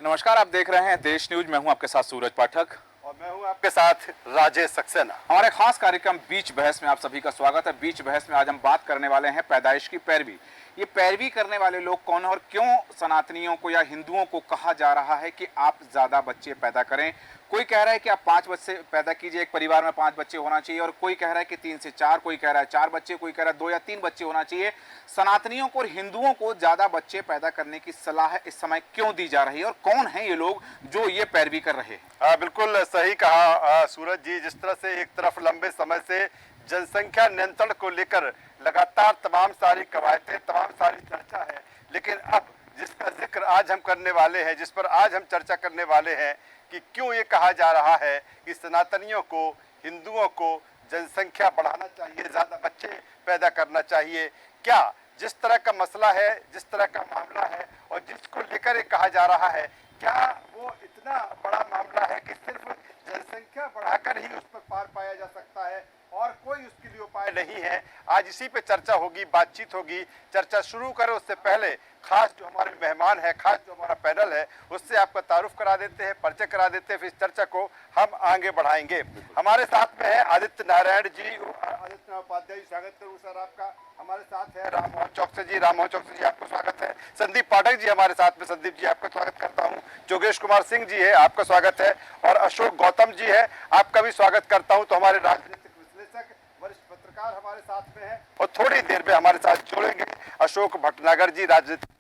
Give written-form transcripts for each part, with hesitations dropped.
नमस्कार, आप देख रहे हैं देश न्यूज। मैं हूं आपके साथ सूरज पाठक और मैं हूं आपके साथ राजेश सक्सेना। हमारे खास कार्यक्रम बीच बहस में आप सभी का स्वागत है। बीच बहस में आज हम बात करने वाले हैं पैदाइश की पैरवी। ये पैरवी करने वाले लोग कौन है और क्यों सनातनियों को या हिंदुओं को कहा जा रहा है कि आप ज्यादा बच्चे पैदा करें। कोई कह रहा है कि आप 5 बच्चे पैदा कीजिए, एक परिवार में 5 बच्चे होना चाहिए, और कोई कह रहा है कि 3 से 4, कोई कह रहा है 4 बच्चे, कोई कह रहा है 2 या 3 बच्चे होना चाहिए। सनातनियों को और हिंदुओं को ज्यादा बच्चे पैदा करने की सलाह इस समय क्यों दी जा रही है और कौन है ये लोग जो ये पैरवी कर रहे हैं? बिल्कुल सही कहा सूरज जी। जिस तरह से एक तरफ लंबे समय से जनसंख्या नियंत्रण को लेकर लगातार तमाम सारी कवायदें, तमाम सारी चर्चा है, लेकिन अब जिसका जिक्र आज हम करने वाले हैं, जिस पर आज हम चर्चा करने वाले हैं कि क्यों ये कहा जा रहा है कि सनातनियों को, हिंदुओं को जनसंख्या बढ़ाना चाहिए, ज़्यादा बच्चे पैदा करना चाहिए। क्या जिस तरह का मसला है, जिस तरह का मामला है और जिसको लेकर ये कहा जा रहा है, क्या वो इतना बड़ा मामला है कि सिर्फ जनसंख्या बढ़ाकर ही उस पर पार पाया जा सकता है और कोई उसके लिए उपाय नहीं है? आज इसी पे चर्चा होगी, बातचीत होगी। चर्चा शुरू करें उससे पहले खास जो हमारे मेहमान है, खास जो हमारा पैनल है, उससे आपका तारुफ करा देते हैं, परिचय करा देते हैं, फिर इस चर्चा को हम आगे बढ़ाएंगे। हमारे साथ में है आदित्य नारायण जी, आदित्य उपाध्याय जी, स्वागत करूँ सर आपका। हमारे साथ है राममोहन चौकसे जी, राममोहन चौकसे जी आपका स्वागत है। संदीप पाठक जी हमारे साथ में, संदीप जी आपका स्वागत करता हूँ। जोगेश कुमार सिंह जी है, आपका स्वागत है। और अशोक गौतम जी है, आपका भी स्वागत करता हूँ। तो हमारे राजनीतिक विश्लेषक, वरिष्ठ पत्रकार हमारे साथ में है और थोड़ी देर में हमारे साथ जुड़ेंगे अशोक भटनागर जी, राजनीतिक।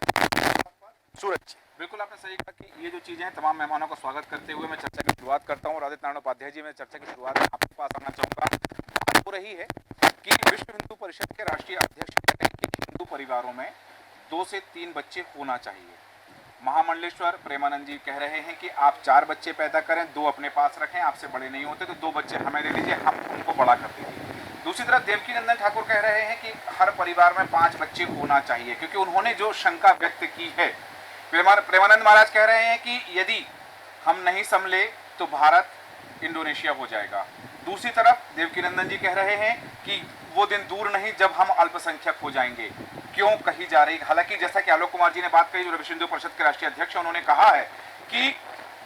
सूरज जी, बिल्कुल आपने सही कहा कि ये जो चीजें हैं, तमाम मेहमानों का स्वागत करते हुए मैं चर्चा की शुरुआत करता हूँ। आदित्य नारायण उपाध्याय जी, मैं चर्चा की शुरुआत में आपके पास आना चाहूंगा। बात हो रही है कि विश्व हिंदू परिषद के राष्ट्रीय अध्यक्ष कहते हैं कि हिंदू परिवारों में 2 से 3 बच्चे होना चाहिए। महामंडलेश्वर प्रेमानंद जी कह रहे हैं कि आप 4 बच्चे पैदा करें, 2 अपने पास रखें, आपसे बड़े नहीं होते तो 2 बच्चे हमें दे दीजिए, हम उनको बड़ा कर देंगे। दूसरी तरफ देवकी नंदन ठाकुर कह रहे हैं कि हर परिवार में 5 बच्चे होना चाहिए, क्योंकि उन्होंने जो शंका व्यक्त की है, प्रेमानंद महाराज कह रहे हैं कि यदि हम नहीं संभले तो भारत इंडोनेशिया हो जाएगा। दूसरी तरफ देवकी नंदन जी कह रहे हैं कि वो दिन दूर नहीं जब हम अल्पसंख्यक हो जाएंगे। क्यों कही जा रही? हालांकि जैसा कि आलोक कुमार जी ने बात कही, जो विश्व हिंदू परिषद के राष्ट्रीय अध्यक्ष, उन्होंने कहा है कि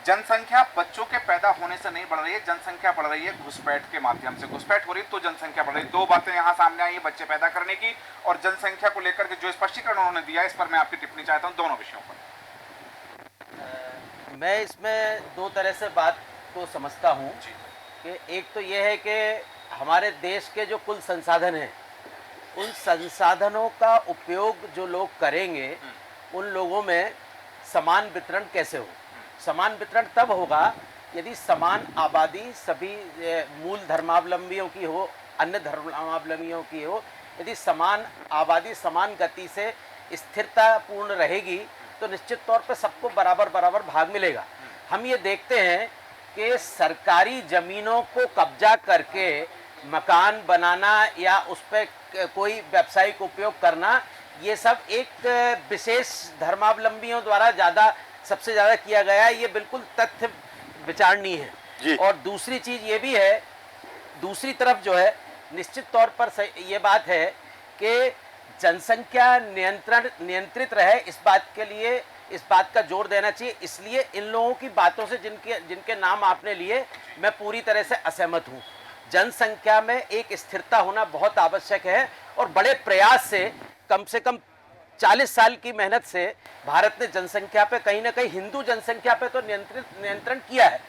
जनसंख्या बच्चों के पैदा होने से नहीं बढ़ रही है, जनसंख्या बढ़ रही है घुसपैठ के माध्यम से। घुसपैठ हो रही है तो जनसंख्या बढ़ रही है। 2 बातें यहाँ सामने आई है, बच्चे पैदा करने की और जनसंख्या को लेकर के जो स्पष्टीकरण उन्होंने दिया, इस पर मैं आपकी टिप्पणी चाहता हूँ दोनों विषयों पर। मैं इसमें 2 तरह से बात को समझता हूँ कि एक तो ये है कि हमारे देश के जो कुल संसाधन हैं, उन संसाधनों का उपयोग जो लोग करेंगे, उन लोगों में समान वितरण कैसे हो। समान वितरण तब होगा यदि समान आबादी सभी मूल धर्मावलंबियों की हो, अन्य धर्मावलंबियों की हो। यदि समान आबादी समान गति से स्थिरतापूर्ण रहेगी तो निश्चित तौर पर सबको बराबर बराबर भाग मिलेगा। हम ये देखते हैं कि सरकारी ज़मीनों को कब्जा करके मकान बनाना या उस पर कोई व्यावसायिक उपयोग करना, ये सब एक विशेष धर्मावलंबियों द्वारा सबसे ज़्यादा किया गया है। ये बिल्कुल तथ्य विचारणीय है। और दूसरी चीज़ ये भी है, दूसरी तरफ जो है निश्चित तौर पर ये बात है कि जनसंख्या नियंत्रित रहे, इस बात के लिए इस बात का जोर देना चाहिए। इसलिए इन लोगों की बातों से जिनके नाम आपने लिए, मैं पूरी तरह से असहमत हूँ। जनसंख्या में एक स्थिरता होना बहुत आवश्यक है और बड़े प्रयास से कम 40 साल की मेहनत से भारत ने जनसंख्या पे कहीं ना कहीं हिंदू जनसंख्या पे तो नियंत्रण किया है।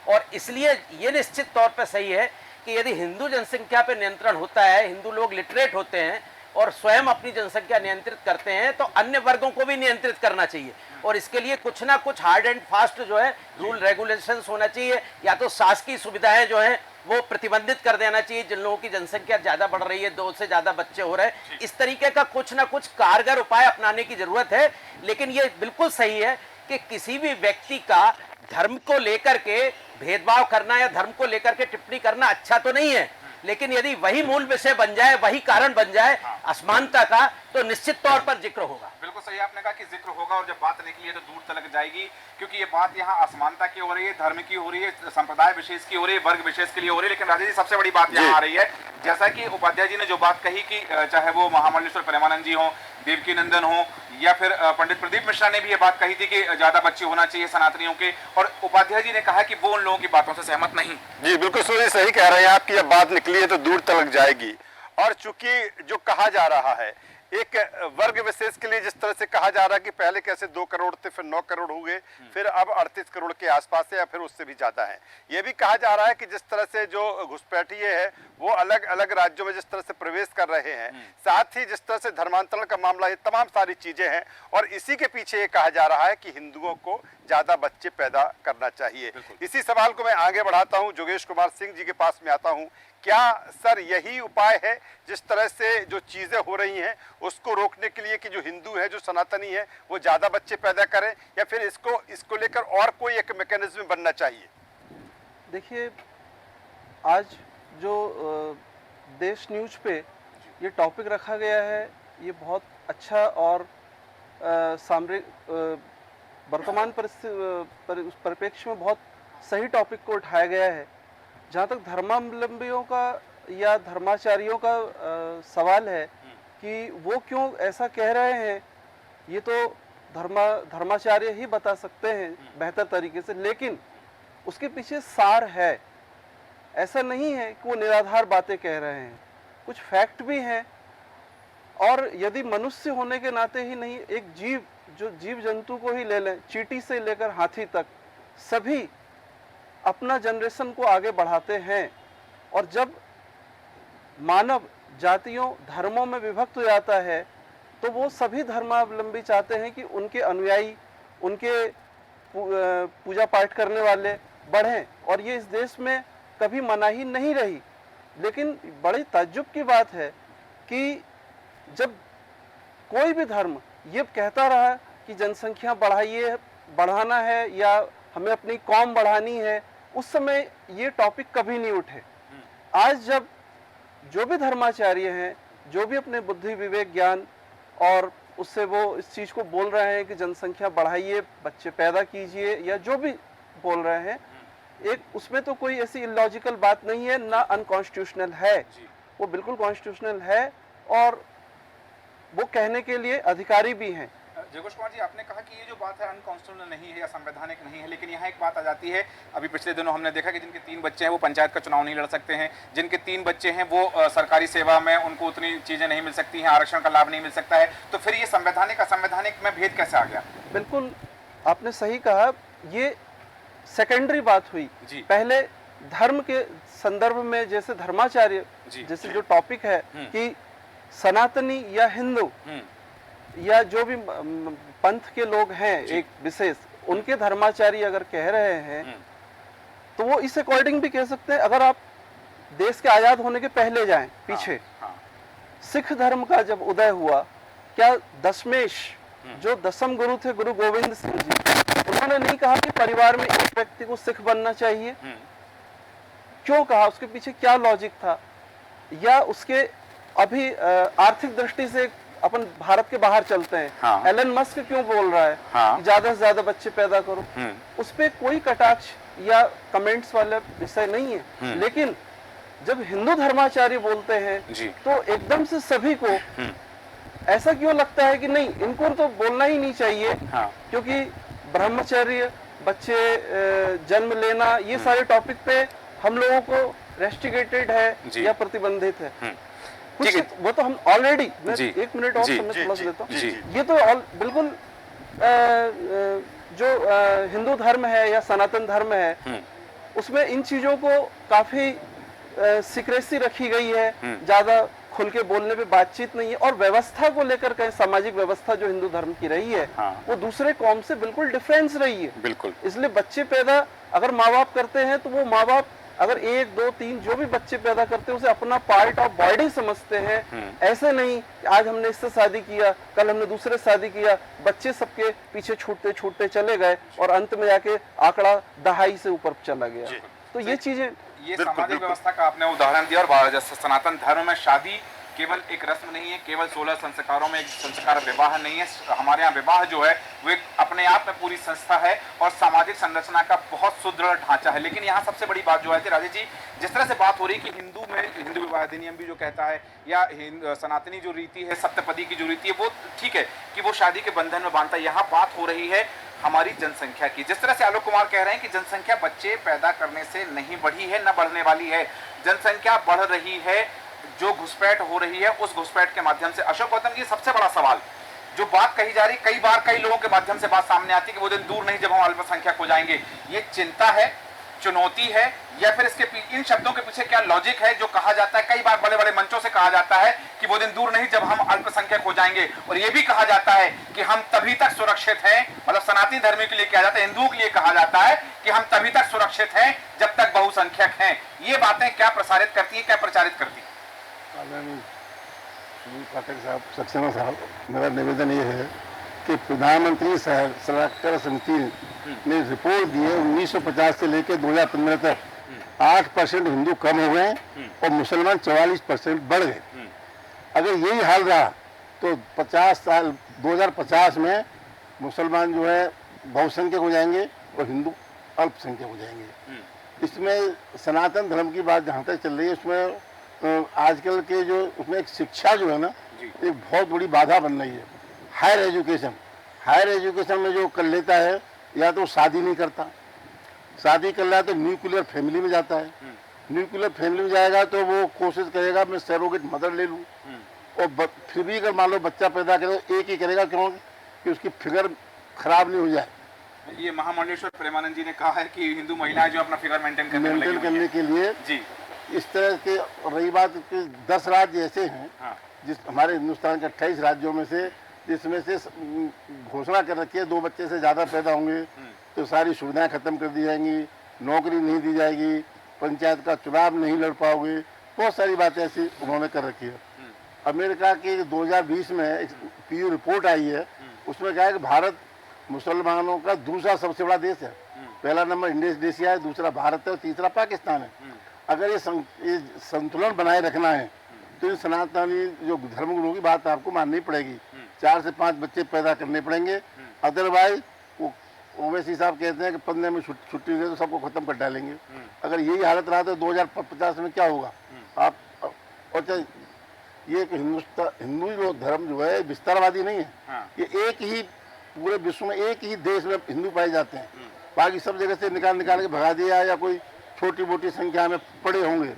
और इसलिए ये निश्चित तौर पे सही है कि यदि हिंदू जनसंख्या पे नियंत्रण होता है, हिंदू लोग लिटरेट होते हैं और स्वयं अपनी जनसंख्या नियंत्रित करते हैं, तो अन्य वर्गों को भी नियंत्रित करना चाहिए। और इसके लिए कुछ ना कुछ हार्ड एंड फास्ट जो है रूल रेगुलेशंस होना चाहिए, या तो शासकीय सुविधाएं जो हैं वो प्रतिबंधित कर देना चाहिए। जिन लोगों की जनसंख्या ज़्यादा बढ़ रही है, 2 से ज़्यादा बच्चे हो रहे हैं, इस तरीके का कुछ ना कुछ कारगर उपाय अपनाने की ज़रूरत है। लेकिन ये बिल्कुल सही है कि किसी भी व्यक्ति का धर्म को लेकर के भेदभाव करना या धर्म को लेकर के टिप्पणी करना अच्छा तो नहीं है, लेकिन यदि वही मूल विषय बन जाए, वही कारण बन जाए असमानता का, तो निश्चित तौर पर जिक्र होगा। बिल्कुल सही आपने कहा कि जिक्र होगा और जब बात निकली है तो दूर तक जाएगी, क्योंकि ये बात यहाँ असमानता की हो रही है, धर्म की हो रही है, संप्रदाय विशेष की हो रही है, वर्ग विशेष के लिए हो रही है। लेकिन राजेश जी, सबसे बड़ी बात यहाँ आ रही है, जैसा कि उपाध्याय जी ने जो बात कही कि चाहे वो महामंडलेश्वर प्रेमानंद जी हो देवकी नंदन हो, या फिर पंडित प्रदीप मिश्रा ने भी ये बात कही थी कि ज्यादा बच्चे होना चाहिए सनातनियों के, और उपाध्याय जी ने कहा कि वो उन लोगों की बातों से सहमत नहीं। जी बिल्कुल सूर्य जी, सही कह रहे हैं आप कि जब बात निकली है तो दूर तक जाएगी। और चूंकि जो कहा जा रहा है एक वर्ग विशेष के लिए, जिस तरह से कहा जा रहा है कि पहले कैसे 2 करोड़ थे, फिर 9 करोड़ हुए, फिर अब 38 करोड़ के आसपास है या फिर उससे भी ज्यादा है। ये भी कहा जा रहा है कि जिस तरह से जो घुसपैठिए हैं वो अलग अलग राज्यों में जिस तरह से प्रवेश कर रहे हैं, साथ ही जिस तरह से धर्मांतरण का मामला, ये तमाम सारी चीजें हैं। और इसी के पीछे ये कहा जा रहा है कि हिंदुओं को ज्यादा बच्चे पैदा करना चाहिए। इसी सवाल को मैं आगे बढ़ाता हूँ, जोगेश कुमार सिंह जी के पास में आता हूँ। क्या सर यही उपाय है जिस तरह से जो चीजें हो रही हैं उसको रोकने के लिए कि जो हिंदू है, जो सनातनी है, वो ज्यादा बच्चे पैदा करें, या फिर इसको लेकर और कोई एक मैकेनिज्म बनना चाहिए? देखिए, आज जो देश न्यूज पे ये टॉपिक रखा गया है, ये बहुत अच्छा और सामरिक वर्तमान परिप्रेक्ष्य में बहुत सही टॉपिक को उठाया गया है। जहाँ तक धर्मावलंबियों का या धर्माचार्यों का सवाल है कि वो क्यों ऐसा कह रहे हैं, ये तो धर्माचार्य ही बता सकते हैं बेहतर तरीके से, लेकिन उसके पीछे सार है। ऐसा नहीं है कि वो निराधार बातें कह रहे हैं, कुछ फैक्ट भी हैं। और यदि मनुष्य होने के नाते ही नहीं, एक जीव, जो जीव जंतु को ही ले लें, चींटी से लेकर हाथी तक, सभी अपना जनरेशन को आगे बढ़ाते हैं। और जब मानव जातियों, धर्मों में विभक्त हो जाता है तो वो सभी धर्मावलंबी चाहते हैं कि उनके अनुयायी, उनके पूजा पाठ करने वाले बढ़ें, और ये इस देश में कभी मनाही नहीं रही। लेकिन बड़ी ताज्जुब की बात है कि जब कोई भी धर्म ये कहता रहा कि जनसंख्या बढ़ाना है या हमें अपनी कौम बढ़ानी है, उस समय ये टॉपिक कभी नहीं उठे। आज जब जो भी धर्माचार्य हैं, जो भी अपने बुद्धि, विवेक, ज्ञान और उससे वो इस चीज़ को बोल रहे हैं कि जनसंख्या बढ़ाइए, बच्चे पैदा कीजिए, या जो भी बोल रहे हैं, एक उसमें तो कोई ऐसी इलॉजिकल बात नहीं है, ना अनकॉन्स्टिट्यूशनल है, वो बिल्कुल कॉन्स्टिट्यूशनल है और वो कहने के लिए अधिकारी भी हैं। जोगेश कुमार जी, आपने कहा कि ये जो बात है अनकॉन्स्टिट्यूशनल नहीं है या संवैधानिक नहीं है, लेकिन यहाँ एक बात आ जाती है, अभी पिछले दिनों हमने देखा कि जिनके 3 बच्चे हैं वो पंचायत का चुनाव नहीं लड़ सकते हैं, जिनके 3 बच्चे हैं वो सरकारी सेवा में उनको उतनी चीजें नहीं मिल सकती हैं, आरक्षण का लाभ नहीं मिल सकता है, तो फिर ये संवैधानिक में भेद कैसे आ गया? बिल्कुल आपने सही कहा, ये सेकेंडरी बात हुई। पहले धर्म के संदर्भ में, जैसे धर्माचार्य, जैसे जो टॉपिक है कि सनातनी या हिंदू या जो भी पंथ के लोग हैं एक विशेष, उनके धर्माचार्य अगर कह रहे हैं तो वो इस अकॉर्डिंग भी कह सकते हैं। अगर आप देश के आजाद होने के पहले जाएं पीछे, सिख धर्म का जब उदय हुआ, क्या दशमेश जो दसम गुरु थे, गुरु गोविंद सिंह जी, उन्होंने नहीं कहा कि परिवार में एक व्यक्ति को सिख बनना चाहिए? क्यों कहा? उसके पीछे क्या लॉजिक था? या उसके अभी आर्थिक दृष्टि से अपन भारत के बाहर चलते हैं, एलन मस्क क्यों बोल रहा है कि ज्यादा से ज्यादा बच्चे पैदा करो? उस पे कोई कटाक्ष या कमेंट्स वाला विषय नहीं है। लेकिन जब हिंदू धर्माचार्य बोलते हैं तो एकदम से सभी को ऐसा क्यों लगता है कि नहीं, इनको तो बोलना ही नहीं चाहिए, क्योंकि ब्रह्मचर्य, बच्चे जन्म लेना, ये सारे टॉपिक पे हम लोगों को रेस्ट्रिक्टेड है या प्रतिबंधित है। वो तो हम ऑलरेडी, मैं 1 मिनट और समय समझ लेता हूँ, ये तो बिल्कुल जो हिंदू धर्म है या सनातन धर्म है, उसमें इन चीजों को काफी सीक्रेसी रखी गई है, ज्यादा खुल के बोलने पे बातचीत नहीं है। और व्यवस्था को लेकर कहीं सामाजिक व्यवस्था जो हिंदू धर्म की रही है, वो दूसरे कौम से बिल्कुल डिफरेंस रही है। बिल्कुल। इसलिए बच्चे पैदा अगर माँ बाप करते हैं तो वो माँ बाप अगर 1, 2, 3 जो भी बच्चे पैदा करते हैं उसे अपना पार्ट ऑफ बॉडी समझते हैं। ऐसे नहीं आज हमने इससे शादी किया, कल हमने दूसरे शादी किया, बच्चे सबके पीछे छूटते छूटते चले गए और अंत में जाके आंकड़ा 2.5 से ऊपर चला गया। तो ये चीजें, ये सामाजिक व्यवस्था का आपने उदाहरण दिया, और जैसे सनातन धर्म में शादी केवल एक रस्म नहीं है, केवल 16 संस्कारों में एक संस्कार विवाह नहीं है। हमारे यहाँ विवाह जो है वो एक अपने आप में पूरी संस्था है और सामाजिक संरचना का बहुत सुदृढ़ ढांचा है। लेकिन यहाँ सबसे बड़ी बात जो है राजेश जी, जिस तरह से बात हो रही है कि हिंदू में हिंदू विवाह अधिनियम भी जो कहता है, या सनातनी जो रीति है, सप्तपदी की जो रीति है, वो ठीक है कि वो शादी के बंधन में बांधता है। यहाँ बात हो रही है हमारी जनसंख्या की। जिस तरह से आलोक कुमार कह रहे हैं कि जनसंख्या बच्चे पैदा करने से नहीं बढ़ी है, न बढ़ने वाली है, जनसंख्या बढ़ रही है, जो घुसपैठ हो रही है उस घुसपैठ के माध्यम से। अशोक गौतम जी, सबसे बड़ा सवाल जो बात कही जा रही, कई बार कई लोगों के माध्यम से बात सामने आती है कि वो दिन दूर नहीं जब हम अल्पसंख्यक हो जाएंगे। ये चिंता है, चुनौती है, या फिर इसके इन शब्दों के पीछे क्या लॉजिक है? जो कहा जाता है, कई बार बड़े बड़े मंचों से कहा जाता है कि वो दिन दूर नहीं जब हम अल्पसंख्यक हो जाएंगे, और ये भी कहा जाता है कि हम तभी तक सुरक्षित हैं, मतलब सनातनी धर्म के लिए कहा जाता है, हिंदुओं के लिए कहा जाता है कि हम तभी तक सुरक्षित हैं जब तक बहुसंख्यक हैं। ये बातें क्या प्रसारित करती है, क्या प्रचारित करती है? पाठक साहब, सक्सेना साहब, मेरा निवेदन ये है कि प्रधानमंत्री सलाहकार समिति ने रिपोर्ट दी है 1950 से लेकर 2015 तक 8% हिंदू कम हो गए और मुसलमान 44% बढ़ गए। अगर यही हाल रहा तो 2050 में मुसलमान जो है बहुसंख्यक हो जाएंगे और हिंदू अल्पसंख्यक हो जाएंगे। इसमें सनातन धर्म की बात जहाँ तक चल रही है, उसमें आजकल के जो उसमें एक शिक्षा जो है ना, एक बहुत बड़ी बाधा बन रही है। हायर एजुकेशन में जो कर लेता है, या तो शादी नहीं करता, शादी कर रहा है तो न्यूक्लियर फैमिली में जाता है, न्यूक्लियर फैमिली में जाएगा तो वो कोशिश करेगा मैं सरोगेट मदर ले लूँ, और फिर भी अगर मान लो बच्चा पैदा करे तो एक ही करेगा, क्यों कि उसकी फिगर खराब नहीं हो जाए। ये महामंडलेश्वर प्रेमानंद जी ने कहा है कि हिंदू महिलाएं जो अपना फिगर मेंटेन करने के लिए जी, इस तरह के। रही बात कि 10 राज्य ऐसे हैं, हाँ, जिस हमारे हिंदुस्तान के 28 राज्यों में से, जिसमें से घोषणा कर रखी है 2 बच्चे से ज़्यादा पैदा होंगे तो सारी सुविधाएं खत्म कर दी जाएंगी, नौकरी नहीं दी जाएगी, पंचायत का चुनाव नहीं लड़ पाओगे, बहुत सारी बातें ऐसी उन्होंने कर रखी है। अमेरिका की 2020 में एक पीयू रिपोर्ट आई है, उसमें कहा है कि भारत मुसलमानों का दूसरा सबसे बड़ा देश है। पहला नंबर इंडोनेशिया है, दूसरा भारत है और तीसरा पाकिस्तान है। अगर ये संतुलन बनाए रखना है तो इन सनातनी जो धर्मगुरुओं की बात आपको माननी पड़ेगी, 4 से 5 बच्चे पैदा करने पड़ेंगे। अदरवाइज वो ओवैसी साहब कहते हैं कि 15 में छुट्टी दे तो सबको खत्म कर डालेंगे। अगर यही हालत रहा तो 2050 में क्या होगा आप? और ये हिंदू जो धर्म जो है विस्तारवादी नहीं है, ये एक ही पूरे विश्व में एक ही देश में हिंदू पाए जाते हैं, बाकी सब जगह से निकाल के भगा दिया, या कोई छोटी मोटी संख्या में पड़े होंगे,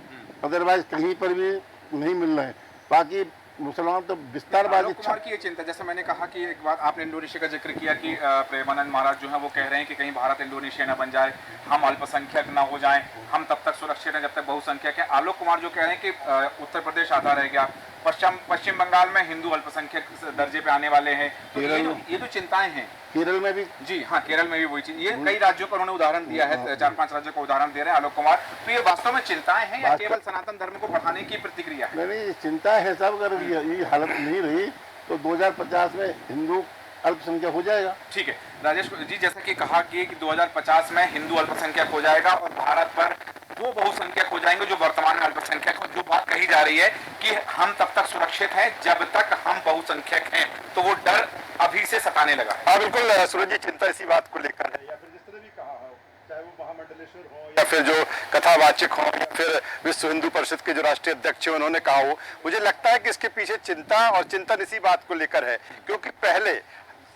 अदरवाइज कहीं पर भी नहीं मिल रहे हैं। बाकी मुसलमान तो विस्तारवादी। कुमार की ये चिंता, जैसे मैंने कहा कि एक बात आपने इंडोनेशिया का जिक्र किया कि प्रेमानंद महाराज जो है वो कह रहे हैं कि कहीं भारत इंडोनेशिया न बन जाए, हम अल्पसंख्यक न हो जाएं, हम तब तक सुरक्षित हैं जब तक बहुसंख्यक हैं। आलोक कुमार जो कह रहे हैं कि उत्तर प्रदेश आधा रह गया, पश्चिम बंगाल में हिंदू अल्पसंख्यक दर्जे पे आने वाले हैं, तो ये जो चिंताएं हैं केरल में भी, जी हाँ, केरल में भी वही चीज, ये कई राज्यों का उन्होंने उदाहरण दिया है, 4-5 राज्यों का उदाहरण दे रहे हैं आलोक कुमार। तो ये वास्तव में चिंताएं हैं या केवल सनातन धर्म को बढ़ाने की प्रतिक्रिया है? नहीं, चिंता है सब। अगर ये हालत नहीं रही तो 2050 में हिंदू अल्पसंख्यक हो जाएगा। ठीक है राजेश जी, जैसा कि कहा कि 2050 में हिंदू अल्पसंख्यक हो जाएगा और भारत पर वो बहुसंख्यक हो जाएंगे जो वर्तमान में अल्पसंख्यक हो। जो बात कही जा रही है कि हम तब तक सुरक्षित हैं जब तक हम बहुसंख्यक हैं, तो वो डर अभी से सताने लगा। हाँ बिल्कुल सूरज जी, चिंता इसी बात को लेकर है, या फिर जिस तरह भी कहा हो, चाहे वो महामंडलेश्वर हो या फिर जो कथावाचक हो या फिर विश्व हिंदू परिषद के जो राष्ट्रीय अध्यक्ष हैं उन्होंने कहा हो, मुझे लगता है कि इसके पीछे चिंता और चिंतन इसी बात को लेकर है। क्योंकि पहले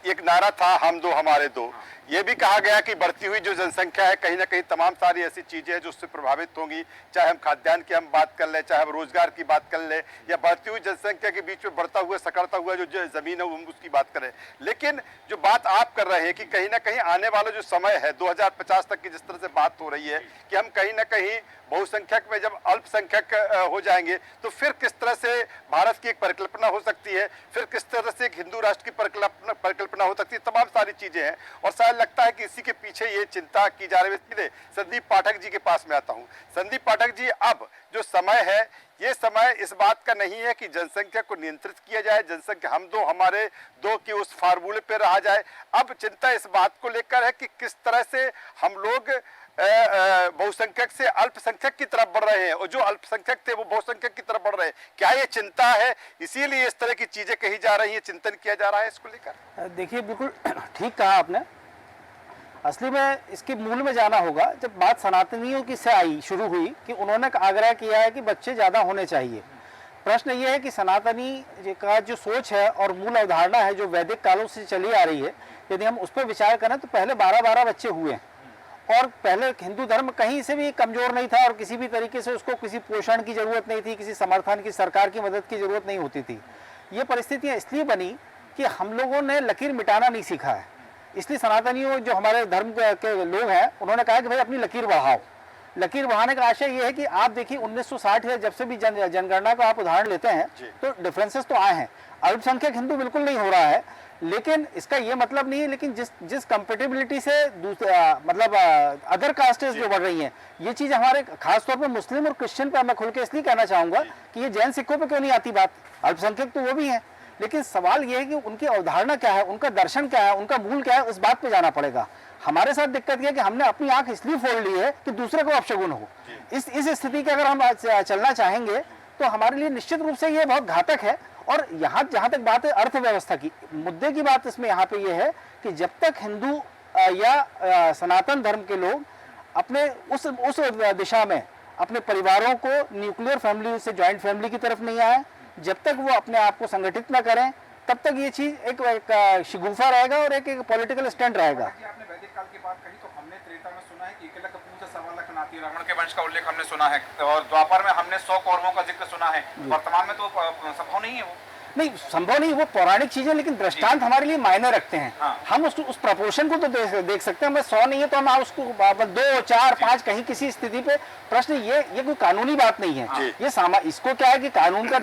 एक नारा था हम दो हमारे दो, ये भी कहा गया कि बढ़ती हुई जो जनसंख्या है कहीं ना कहीं तमाम सारी ऐसी चीजें हैं जो उससे प्रभावित होंगी, चाहे हम खाद्यान्न की हम बात कर ले, चाहे हम रोजगार की बात कर ले, या बढ़ती हुई जनसंख्या के बीच में बढ़ता हुआ सकड़ता हुआ जो जमीन है उसकी बात करें। लेकिन जो बात आप कर रहे हैं कि कहीं ना कहीं आने वाला जो समय है 2050 तक की जिस तरह से बात हो रही है कि हम कहीं ना कहीं बहुसंख्यक में जब अल्पसंख्यक हो जाएंगे तो फिर किस तरह से भारत की एक परिकल्पना हो सकती है, फिर किस तरह से एक हिंदू राष्ट्र की परिकल्पना हो सकती है, तमाम सारी चीजें हैं। और शायद लगता है कि इसी के पीछे ये चिंता की जा रही है। सीधे संदीप पाठक जी के पास में आता हूँ। संदीप पाठक जी, अब जो समय है ये समय इस बात का नहीं है कि जनसंख्या को नियंत्रित किया जाए, जनसंख्या हम दो हमारे दो की उस फार्मूले पे रहा जाए। अब चिंता इस बात को लेकर है कि किस तरह से हम लोग बहुसंख्यक से अल्पसंख्यक की तरफ बढ़ रहे हैं और जो अल्पसंख्यक थे वो बहुसंख्यक की तरफ बढ़ रहे हैं। क्या ये चिंता है, इसीलिए इस तरह की चीजें कही जा रही हैं, चिंतन किया जा रहा है इसको लेकर? देखिए बिल्कुल ठीक कहा आपने। असली में इसके मूल में जाना होगा। जब बात सनातनियों की से आई शुरू हुई कि उन्होंने आग्रह किया है कि बच्चे ज़्यादा होने चाहिए। प्रश्न ये है कि सनातनी का जो सोच है और मूल अवधारणा है जो वैदिक कालों से चली आ रही है, यदि हम उस पर विचार करें तो पहले 12-12 बच्चे हुए हैं और पहले हिंदू धर्म कहीं से भी कमज़ोर नहीं था और किसी भी तरीके से उसको किसी पोषण की ज़रूरत नहीं थी, किसी समर्थन की, सरकार की मदद की ज़रूरत नहीं होती थी। ये परिस्थितियाँ इसलिए बनी कि हम लोगों ने लकीर मिटाना नहीं सीखा है। इसलिए सनातनियों जो हमारे धर्म के लोग हैं उन्होंने कहा कि भाई अपनी लकीर बढ़ाओ। लकीर बढ़ाने का आशय ये है कि आप देखिए 1960 या जब से भी जनगणना का आप उदाहरण लेते हैं तो डिफरेंसेस तो आए हैं। अल्पसंख्यक हिंदू बिल्कुल नहीं हो रहा है, लेकिन इसका ये मतलब नहीं है, लेकिन जिस कंपेटेबिलिटी से मतलब अदर कास्टेस जो बढ़ रही हैं, ये चीज़ हमारे खासतौर पर मुस्लिम और क्रिश्चियन पर मैं खुल के इसलिए कहना चाहूँगा कि ये जैन सिखों पर क्यों नहीं आती बात। अल्पसंख्यक तो वो भी हैं, लेकिन सवाल ये है कि उनकी अवधारणा क्या है, उनका दर्शन क्या है, उनका मूल क्या है, उस बात पे जाना पड़ेगा। हमारे साथ दिक्कत यह है कि हमने अपनी आंख इसलिए फोड़ ली है कि दूसरे को अपशगुन हो। इस स्थिति के अगर हम चलना चाहेंगे तो हमारे लिए निश्चित रूप से ये बहुत घातक है। और यहाँ जहाँ तक बात है अर्थव्यवस्था की, मुद्दे की बात इसमें यहाँ पे ये है कि जब तक हिंदू या सनातन धर्म के लोग अपने उस दिशा में अपने परिवारों को न्यूक्लियर फैमिली से ज्वाइंट फैमिली की तरफ नहीं आए, जब तक वो अपने आप को संगठित ना करें, तब तक ये चीज एक शिगुफा रहेगा और एक पॉलिटिकल स्टैंड रहेगा। जी, आपने वैदिक काल की बात कही तो हमने त्रेता में सुना है कि एकलक पूज सवा लख नाती रावण के वंश का उल्लेख हमने सुना है और द्वापर में हमने 100 कौरवों का जिक्र सुना है। वर्तमान में तो संभव नहीं है वो। नहीं संभव नहीं, वो पौराणिक चीजें, लेकिन दृष्टांत हमारे लिए मायने रखते हैं। हाँ। हम उसको उस प्रपोर्शन को तो देख सकते हैं। हमें 100 नहीं है तो हम उसको 2, 4, 5 कहीं किसी स्थिति पे। प्रश्न ये कोई कानूनी बात नहीं है। ये इसको क्या है कि कानून का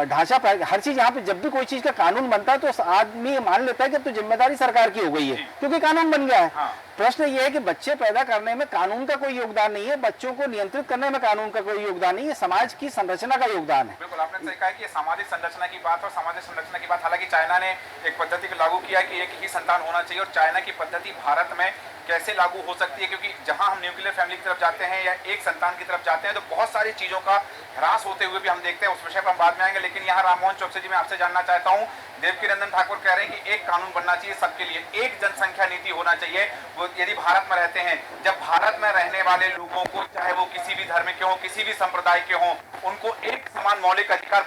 ढांचा, हर चीज यहाँ पे जब भी कोई चीज का कानून बनता है तो आदमी मान लेता है कि तो जिम्मेदारी सरकार की हो गई है क्योंकि कानून बन गया है। हाँ। प्रश्न ये है कि बच्चे पैदा करने में कानून का कोई योगदान नहीं है, बच्चों को नियंत्रित करने में कानून का कोई योगदान नहीं है, समाज की संरचना का योगदान है। बिल्कुल, आपने सही कहा कि ये सामाजिक संरचना की बात और सामाजिक संरचना की बात। हालांकि चाइना ने एक पद्धति को लागू किया कि एक ही संतान होना चाहिए और चाइना की पद्धति भारत में कैसे लागू हो सकती है, क्योंकि जहां हम न्यूक्लियर फैमिली की तरफ जाते हैं या एक संतान की तरफ जाते हैं तो बहुत सारी चीजों का ह्रास होते हुए भी हम देखते हैं। उस विषय पर हम बाद में आएंगे, लेकिन यहाँ राममोहन चौकसी जी मैं आपसे जानना चाहता हूँ। देवकीनंदन ठाकुर कह रहे हैं कि एक कानून बनना चाहिए सबके लिए, एक जनसंख्या नीति होना चाहिए। वो यदि भारत में रहते हैं, जब भारत में रहने वाले लोगों को चाहे वो किसी भी धर्म के हों, किसी भी संप्रदाय के हों, उनको एक समान मौलिक अधिकार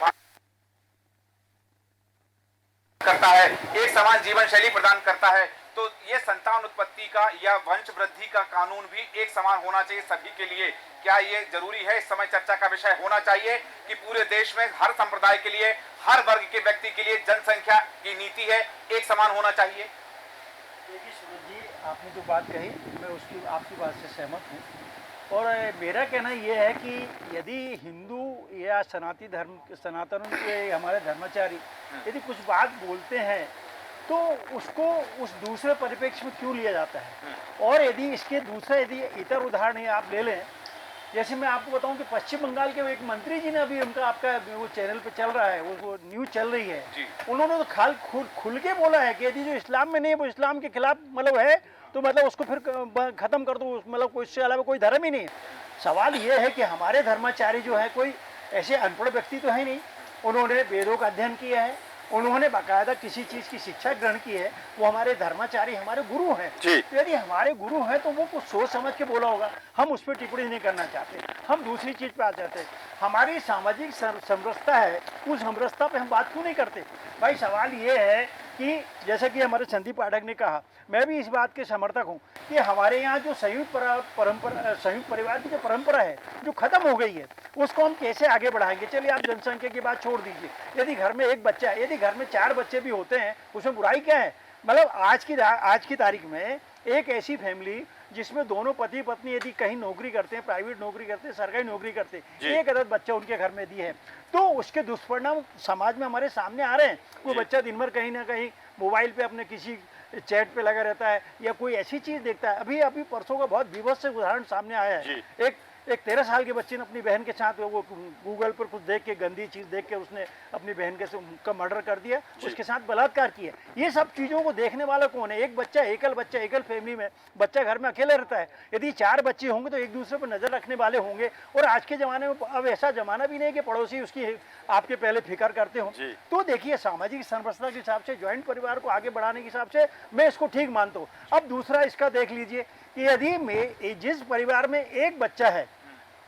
करता है, एक समान जीवन शैली प्रदान करता है, तो ये संतान उत्पत्ति का या वंश वृद्धि का कानून भी एक समान होना चाहिए सभी के लिए। क्या ये जरूरी है? इस समय चर्चा का विषय होना चाहिए कि पूरे देश में हर संप्रदाय के लिए, हर वर्ग के व्यक्ति के लिए जनसंख्या की नीति है एक समान होना चाहिए। देखिए सूरज जी, आपने जो बात कही मैं उसकी आपकी बात से सहमत हूँ और मेरा कहना यह है कि यदि हिंदू या सनातन के हमारे धर्माचारी यदि कुछ बात बोलते हैं तो उसको उस दूसरे परिप्रेक्ष्य में क्यों लिया जाता है। और यदि इसके दूसरे यदि इतर उदाहरण आप ले लें, जैसे मैं आपको बताऊं कि पश्चिम बंगाल के एक मंत्री जी ने अभी उनका आपका वो चैनल पे चल रहा है, वो न्यूज़ चल रही है, उन्होंने तो खुल के बोला है कि यदि जो इस्लाम में नहीं है वो इस्लाम के खिलाफ मतलब है तो मतलब उसको फिर ख़त्म कर दो, मतलब कोई इससे अलावा कोई धर्म ही नहीं है। सवाल ये है कि हमारे धर्माचार्य जो है कोई ऐसे अनपढ़ व्यक्ति तो है नहीं, उन्होंने वेदों का अध्ययन किया है, उन्होंने बाकायदा किसी चीज़ की शिक्षा ग्रहण की है, वो हमारे धर्माचार्य हमारे गुरु हैं। तो यदि हमारे गुरु हैं तो वो कुछ सोच समझ के बोला होगा। हम उस पर टिप्पणी नहीं करना चाहते, हम दूसरी चीज़ पे आ जाते हैं। हमारी सामाजिक समरसता है, उस समरसता पे हम बात क्यों नहीं करते। भाई सवाल ये है कि जैसा कि हमारे संदीप पाठक ने कहा, मैं भी इस बात के समर्थक हूँ कि हमारे यहाँ जो संयुक्त परिवार की जो परंपरा है जो ख़त्म हो गई है उसको हम कैसे आगे बढ़ाएंगे। चलिए आप जनसंख्या की बात छोड़ दीजिए, यदि घर में एक बच्चा है, यदि घर में 4 बच्चे भी होते हैं उसमें बुराई क्या है। मतलब आज की तारीख में एक ऐसी फैमिली जिसमें दोनों पति पत्नी यदि कहीं नौकरी करते हैं, प्राइवेट नौकरी करते हैं, सरकारी नौकरी करते हैं, एक अदद बच्चा उनके घर में दिए है तो उसके दुष्परिणाम समाज में हमारे सामने आ रहे हैं। वो बच्चा दिन भर कहीं ना कहीं मोबाइल पे अपने किसी चैट पे लगा रहता है या कोई ऐसी चीज़ देखता है। अभी परसों का बहुत विभत्स उदाहरण सामने आया है। एक 13 साल के बच्चे ने अपनी बहन के साथ वो गूगल पर कुछ देख के गंदी चीज़ देख के उसने अपनी बहन के का मर्डर कर दिया, उसके साथ बलात्कार किया। ये सब चीज़ों को देखने वाला कौन है? एक बच्चा, एकल फैमिली में बच्चा घर में अकेले रहता है। यदि 4 बच्चे होंगे तो एक दूसरे पर नज़र रखने वाले होंगे। और आज के ज़माने में अब ऐसा ज़माना भी नहीं कि पड़ोसी उसकी आपके पहले फिक्र करते हों। तो देखिए, सामाजिक संरचना के हिसाब से, ज्वाइंट परिवार को आगे बढ़ाने के हिसाब से मैं इसको ठीक मानता हूँ। अब दूसरा इसका देख लीजिए कि यदि जिस परिवार में एक बच्चा है,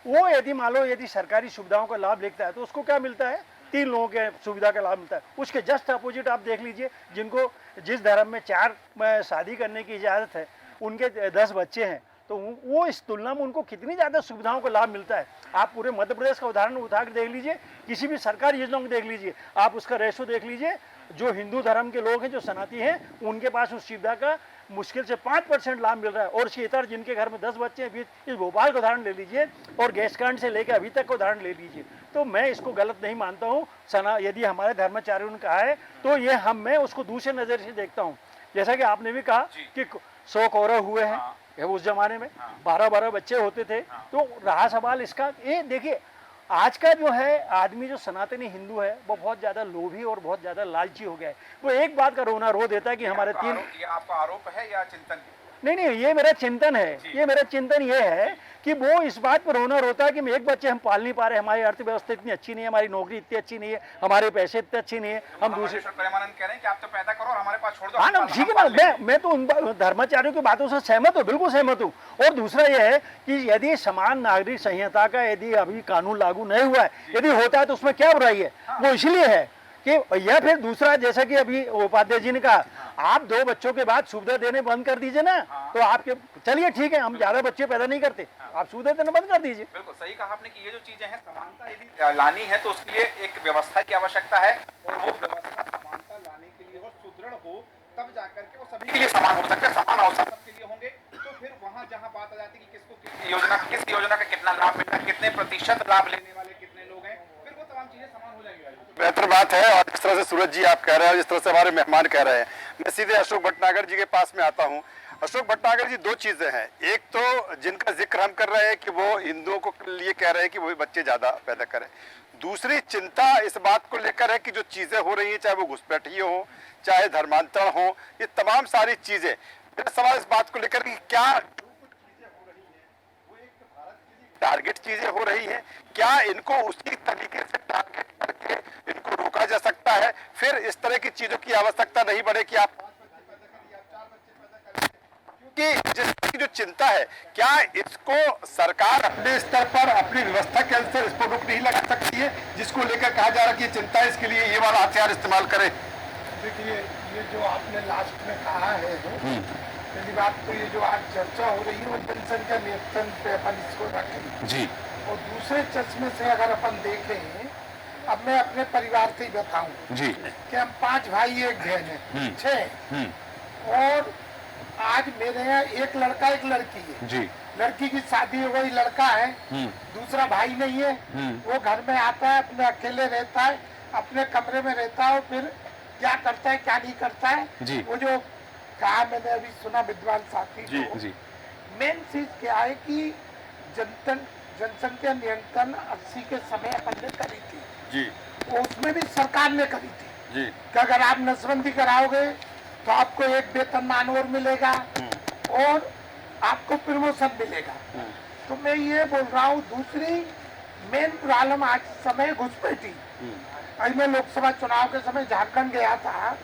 वो यदि मान लो यदि सरकारी सुविधाओं का लाभ लेता है तो उसको क्या मिलता है? 3 लोगों के सुविधा का लाभ मिलता है। उसके जस्ट अपोजिट आप देख लीजिए, जिनको जिस धर्म में 4 शादी करने की इजाज़त है, उनके 10 बच्चे हैं, तो वो इस तुलना में उनको कितनी ज़्यादा सुविधाओं का लाभ मिलता है। आप पूरे मध्य प्रदेश का उदाहरण उठा कर देख लीजिए, किसी भी सरकारी योजनाओं को देख लीजिए, आप उसका रेशो देख लीजिए। जो हिंदू धर्म के लोग हैं, जो सनाती हैं, उनके पास उस सुविधा का मुश्किल से 5% लाभ मिल रहा है। और इतर जिनके घर में 10 बच्चे हैं, इस भोपाल का उदाहरण ले लीजिए और गैस कांड से लेकर अभी तक का उदाहरण ले लीजिए। तो मैं इसको गलत नहीं मानता हूँ। यदि हमारे धर्माचार्यों ने कहा है तो ये मैं उसको दूसरे नज़र से देखता हूँ। जैसा कि आपने भी कहा कि 100 कौरव हुए हैं उस जमाने में, 12-12 बच्चे होते थे। तो रहा सवाल इसका, ये देखिए आज का जो है आदमी, जो सनातनी हिंदू है, वो बहुत ज़्यादा लोभी और बहुत ज़्यादा लालची हो गया है। वो एक बात का रोना रो देता है कि हमारे 3। ये आपका आरोप है या चिंतन? नहीं, ये मेरा चिंतन है। ये मेरा चिंतन ये है कि वो इस बात पर रोना रोता है कि एक बच्चे हम पाल नहीं पा रहे, हमारी अर्थव्यवस्था इतनी अच्छी नहीं है, हमारी नौकरी इतनी अच्छी नहीं है, हमारे पैसे इतने अच्छे नहीं है, हम दूसरे प्रेमानंद कह रहे हैं कि आप तो पैदा करो और हमारे पास छोड़ दो। हाँ ना, ठीक है ना, मैं तो उन धर्माचार्यों की बातों से सहमत हूँ, बिल्कुल सहमत हूँ। और दूसरा ये है कि यदि समान नागरिक संहिता का यदि अभी कानून लागू नहीं हुआ है, यदि होता है तो उसमें क्या बुराई है? वो इसलिए है कि, या फिर दूसरा, जैसा कि अभी उपाध्याय जी ने कहा, आप 2 बच्चों के बाद सुविधा देने बंद कर दीजिए ना, तो आपके चलिए ठीक है, हम ज़्यादा बच्चे पैदा नहीं करते, आप सुविधा देना बंद कर दीजिए। बिल्कुल सही कहा आपने कि ये जो चीजें हैं, समानता यदि लानी है तो उसके लिए एक व्यवस्था की आवश्यकता है, और वो व्यवस्था समानता लाने के लिए और सुदृढ़ हो, तब जाकर के वो सभी के लिए समान हो सकते हैं, समान अवसर सबके लिए होंगे। तो फिर वहां जहां बात आ जाती है कि किस योजना का कितना लाभ मिलता है, कितने प्रतिशत लाभ लेने वाले कितने लोग हैं, फिर वो तमाम चीजें समान हो जाएंगी। बेहतर बात है। और जिस तरह से सूरज जी आप कह रहे हैं, जिस तरह से हमारे मेहमान कह रहे हैं, मैं सीधे अशोक भटनागर जी के पास में आता हूं। अशोक भटनागर जी, 2 चीजें हैं। एक तो जिनका जिक्र हम कर रहे हैं कि वो हिंदुओं को लिए कह रहे हैं कि वो बच्चे ज्यादा पैदा करें। दूसरी चिंता इस बात को लेकर है कि जो चीजें हो रही हैं, चाहे वो घुसपैठिए हो, चाहे धर्मांतरण हो, ये तमाम सारी चीजें, मेरा सवाल इस बात को लेकर कि क्या टारगेट चीजें हो रही हैं, क्या इनको उसी तरीके से टारगेट करके इनको रोका जा सकता है? फिर इस तरह की चीजों की आवश्यकता नहीं पड़े कि आप 5 बच्चे पैदा करिए, आप 4 बच्चे पैदा करिए। क्योंकि जिसकी जो चिंता है, क्या इसको सरकार अपने स्तर पर अपनी व्यवस्था के अनुसार इस पर रोक नहीं लगा सकती है, जिसको लेकर कहा जा रहा है कि चिंता है, इसके लिए ये वाला हथियार इस्तेमाल करें? देखिए, ये जो आपने लास्ट में कहा है, पहली बात तो ये जो आज चर्चा हो रही है वो जनसंख्या नियंत्रण पे अपन इसको रखें जी। और दूसरे चश्मे से अगर अपन देखें, अब मैं अपने परिवार से ही बताऊं जी कि हम 5 भाई 1 बहन है, 6। और आज मेरे यहाँ 1 लड़का 1 लड़की है जी। लड़की की शादी हो गई, लड़का है, दूसरा भाई नहीं है, वो घर में आता है, अपने अकेले रहता है, अपने कमरे में रहता है, और फिर क्या करता है क्या नहीं करता है जी। वो जो कहा मैंने अभी सुना विद्वान साथी जी, जी। मेन चीज क्या है कि जनसंख्या नियंत्रण 80 के समय अपन ने करी थी जी। उसमें भी सरकार ने करी थी जी कि अगर आप नसबंदी कराओगे तो आपको 1 वेतनमान और मिलेगा और आपको प्रमोशन मिलेगा। तो मैं ये बोल रहा हूँ, दूसरी मेन प्रॉब्लम आज समय घुसपैठी। अभी मैं लोकसभा चुनाव के समय झारखंड गया था,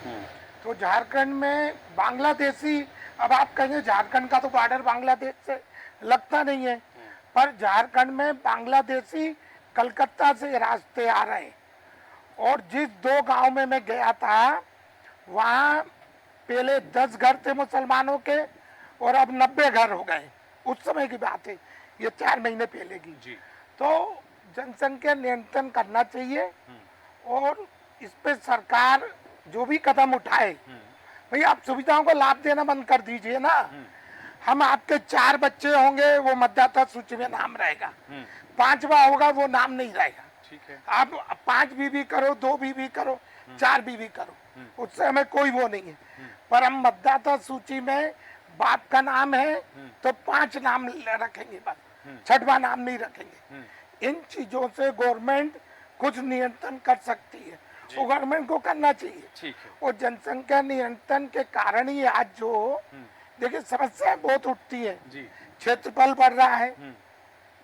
तो झारखंड में बांग्लादेशी, अब आप कहेंगे झारखंड का तो बॉर्डर बांग्लादेश से लगता नहीं है, पर झारखंड में बांग्लादेशी कलकत्ता से रास्ते आ रहे हैं। और जिस 2 गांव में मैं गया था, वहाँ पहले 10 घर थे मुसलमानों के और अब 90 घर हो गए। उस समय की बात है, ये 4 महीने पहले की जी। तो जनसंख्या नियंत्रण करना चाहिए और इस पे सरकार जो भी कदम उठाए, भाई आप सुविधाओं को लाभ देना बंद कर दीजिए ना। हम आपके 4 बच्चे होंगे, वो मतदाता सूची में नाम रहेगा, 5वां होगा वो नाम नहीं रहेगा। ठीक है, आप 5 बीवी करो, 2 बीवी करो, 4 बीवी करो, उससे हमें कोई वो नहीं है। पर हम मतदाता सूची में बाप का नाम है तो 5 नाम रखेंगे बस। छठवां नाम नहीं रखेंगे। इन चीजों से गवर्नमेंट कुछ नियंत्रण कर सकती है, वो गवर्नमेंट को करना चाहिए। ठीक है। और जनसंख्या नियंत्रण के कारण ही आज जो देखिए समस्याएं बहुत उठती है। जी। क्षेत्रफल बढ़ रहा है,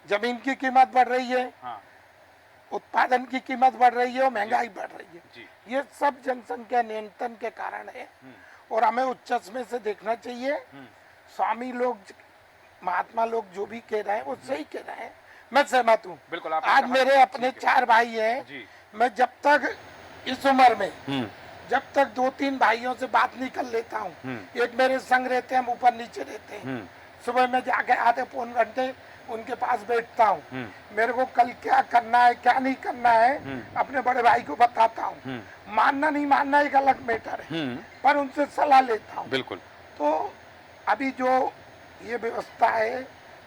जमीन की कीमत बढ़ रही है, हाँ। उत्पादन की कीमत बढ़ रही है और महंगाई बढ़ रही है। जी। ये सब जनसंख्या नियंत्रण के कारण है और हमें उस चश्मे से देखना चाहिए। स्वामी लोग, महात्मा लोग जो भी कह रहे हैं वो सही कह रहे हैं, मैं सहमत हूँ। बिल्कुल, आपने आज कहा- मेरे अपने 4 भाई हैं, जी। मैं जब तक इस उम्र में जब तक 2-3 भाइयों से बात नहीं कर लेता हूँ, एक मेरे संग रहते हैं, हम ऊपर नीचे रहते हैं, सुबह में जाके आधे पौन घंटे उनके पास बैठता हूँ, मेरे को कल क्या करना है क्या नहीं करना है अपने बड़े भाई को बताता हूँ। मानना नहीं मानना एक अलग मैटर है, पर उनसे सलाह लेता हूँ। बिल्कुल। तो अभी जो ये व्यवस्था है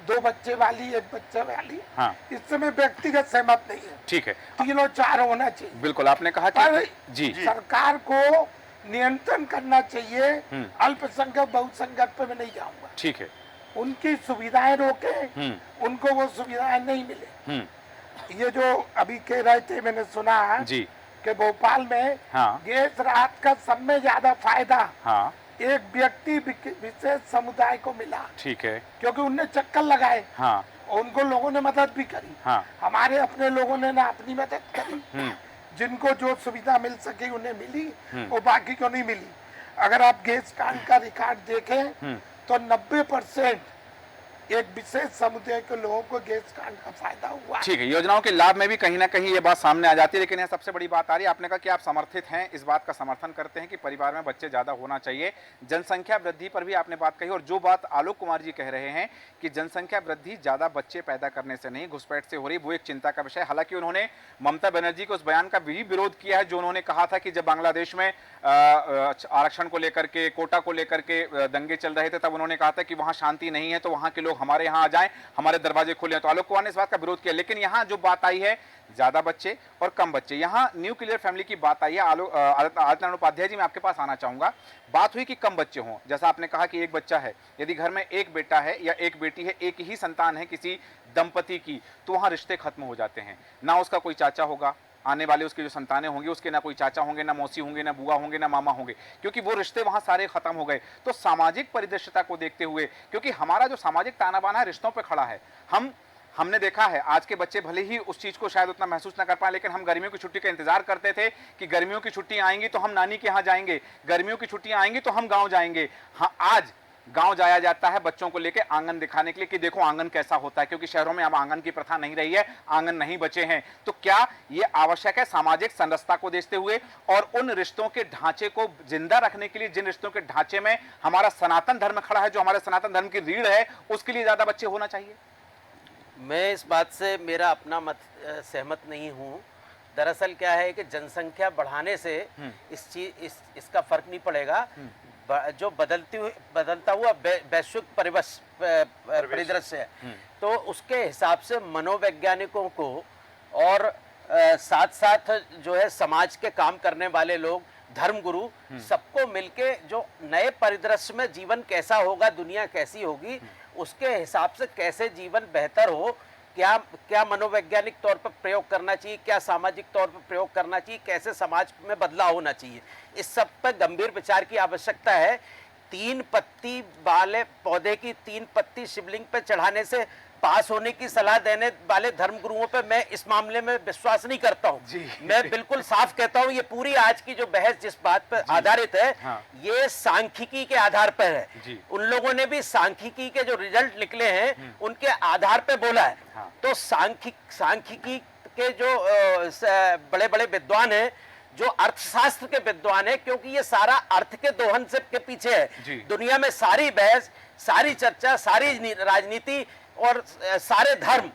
2 बच्चे वाली 1 बच्चे वाली, हाँ। इससे मैं व्यक्तिगत सहमत नहीं है। ठीक है। 3 और 4 होना चाहिए। बिल्कुल, आपने कहा पर कि जी। सरकार को नियंत्रण करना चाहिए। अल्पसंख्यक बहुसंख्यक पे मैं नहीं जाऊंगा। ठीक है। उनकी सुविधाएं रोके, उनको वो सुविधाएं नहीं मिले। ये जो अभी कह रहे थे मैंने सुना जी। कि भोपाल में हाँ। गैस राहत का सब में ज्यादा फायदा हाँ। एक व्यक्ति विशेष समुदाय को मिला, ठीक है। क्योंकि उनने चक्कर लगाए हाँ। और उनको लोगों ने मदद भी करी। हाँ। हमारे अपने लोगों ने ना अपनी मदद करी, जिनको जो सुविधा मिल सके उन्हें मिली और बाकी को नहीं मिली। अगर आप गैस कांड का रिकॉर्ड देखें तो 90% एक विशेष समुदाय के लोगों को गैस कांड का फायदा हुआ। ठीक है। योजनाओं के लाभ में भी कहीं ना कहीं ये बात सामने आ जाती है, लेकिन यहाँ सबसे बड़ी बात आ रही है, आपने कहा कि आप समर्थित हैं, इस बात का समर्थन करते हैं कि परिवार में बच्चे ज़्यादा होना चाहिए। जनसंख्या वृद्धि पर भी आपने बात कही, और जो बात आलोक कुमार जी कह रहे हैं कि जनसंख्या वृद्धि ज़्यादा बच्चे पैदा करने से नहीं, घुसपैठ से हो रही, वो एक चिंता का विषय है। हालांकि उन्होंने ममता बनर्जी के उस बयान का भी विरोध किया है जो उन्होंने कहा था कि जब बांग्लादेश में आरक्षण को लेकर के, कोटा को लेकर के दंगे चल रहे थे, तब उन्होंने कहा था कि वहाँ शांति नहीं है तो वहाँ के लोग हमारे यहाँ आ जाएं, हमारे दरवाजे खोले। तो आलोक कुमार ने इस बात का विरोध किया। लेकिन यहाँ जो बात आई है ज्यादा बच्चे और कम बच्चे, यहाँ न्यूक्लियर फैमिली की बात आई है। आदित्य उपाध्याय जी, मैं आपके पास आना चाहूंगा। बात हुई कि कम बच्चे हों, जैसा आपने कहा कि एक बच्चा है, यदि घर में एक बेटा है या एक बेटी है, एक ही संतान है किसी दंपति की, तो वहां रिश्ते खत्म हो जाते हैं। ना उसका कोई चाचा होगा, आने वाले उसके जो संतानें होंगे उसके ना कोई चाचा होंगे, ना मौसी होंगे, ना बुआ होंगे, ना मामा होंगे, क्योंकि वो रिश्ते वहां सारे खत्म हो गए। तो सामाजिक परिदृश्यता को देखते हुए, क्योंकि हमारा जो सामाजिक ताना बाना है रिश्तों पे खड़ा है, हमने देखा है आज के बच्चे भले ही उस चीज को शायद उतना महसूस ना कर पाए, लेकिन हम गर्मियों की छुट्टी का इंतजार करते थे कि गर्मियों की छुट्टी आएंगी तो हम नानी के यहाँ जाएंगे, गर्मियों की छुट्टियां आएंगी तो हम गांव जाएंगे। हाँ, आज गांव जाया जाता है बच्चों को लेकर आंगन दिखाने के लिए कि देखो आंगन कैसा होता है, क्योंकि शहरों में अब आंगन की प्रथा नहीं रही है, आंगन नहीं बचे हैं। तो क्या ये आवश्यक है सामाजिक संरचना को देखते हुए और उन रिश्तों के ढांचे को जिंदा रखने के लिए, जिन रिश्तों के ढांचे में हमारा सनातन धर्म खड़ा है, जो हमारे सनातन धर्म की रीढ़ है, उसके लिए ज्यादा बच्चे होना चाहिए? मैं इस बात से मेरा अपना मत सहमत नहीं हूँ। दरअसल क्या है कि जनसंख्या बढ़ाने से इसका फर्क नहीं पड़ेगा। जो बदलता हुआ वैश्विक परिदृश्य है, तो उसके हिसाब से मनोवैज्ञानिकों को और साथ साथ जो है समाज के काम करने वाले लोग, धर्मगुरु, सबको मिलके जो नए परिदृश्य में जीवन कैसा होगा, दुनिया कैसी होगी, उसके हिसाब से कैसे जीवन बेहतर हो, क्या मनोवैज्ञानिक तौर पर प्रयोग करना चाहिए, क्या सामाजिक तौर पर प्रयोग करना चाहिए, कैसे समाज में बदलाव होना चाहिए, इस सब पर गंभीर विचार की आवश्यकता है। 3 पत्ती वाले पौधे की 3 पत्ती शिवलिंग पर चढ़ाने से पास होने की सलाह देने वाले धर्मगुरुओं पे मैं इस मामले में विश्वास नहीं करता हूं। मैं बिल्कुल साफ कहता हूं, ये पूरी आज की जो बहस जिस बात पर आधारित है, हाँ। ये सांख्यिकी के आधार पर है। उन लोगों ने भी सांख्यिकी के जो रिजल्ट निकले हैं उनके आधार पर बोला है। हाँ। तो सांख्यिकी के जो बड़े बड़े विद्वान हैं, जो अर्थशास्त्र के विद्वान है, क्योंकि ये सारा अर्थ के दोहन से के पीछे है। दुनिया में सारी बहस, सारी चर्चा, सारी राजनीति और सारे धर्म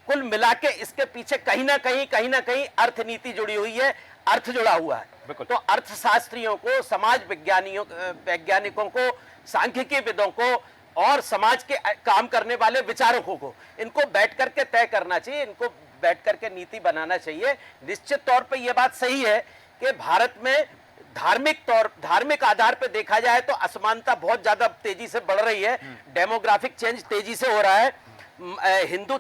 कुल मिला के इसके पीछे कहीं ना कहीं अर्थनीति जुड़ी हुई है, अर्थ जुड़ा हुआ है। तो अर्थशास्त्रियों को, समाज वैज्ञानिकों को, सांख्यिकी विदों को और समाज के काम करने वाले विचारकों को इनको बैठ करके तय करना चाहिए, इनको बैठ करके नीति बनाना चाहिए। निश्चित तौर पे ये बात सही है कि भारत में धार्मिक आधार पे देखा जाए तो असमानता बहुत ज्यादा तेजी से बढ़ रही है, डेमोग्राफिक चेंज तेजी से हो रहा है, हिंदू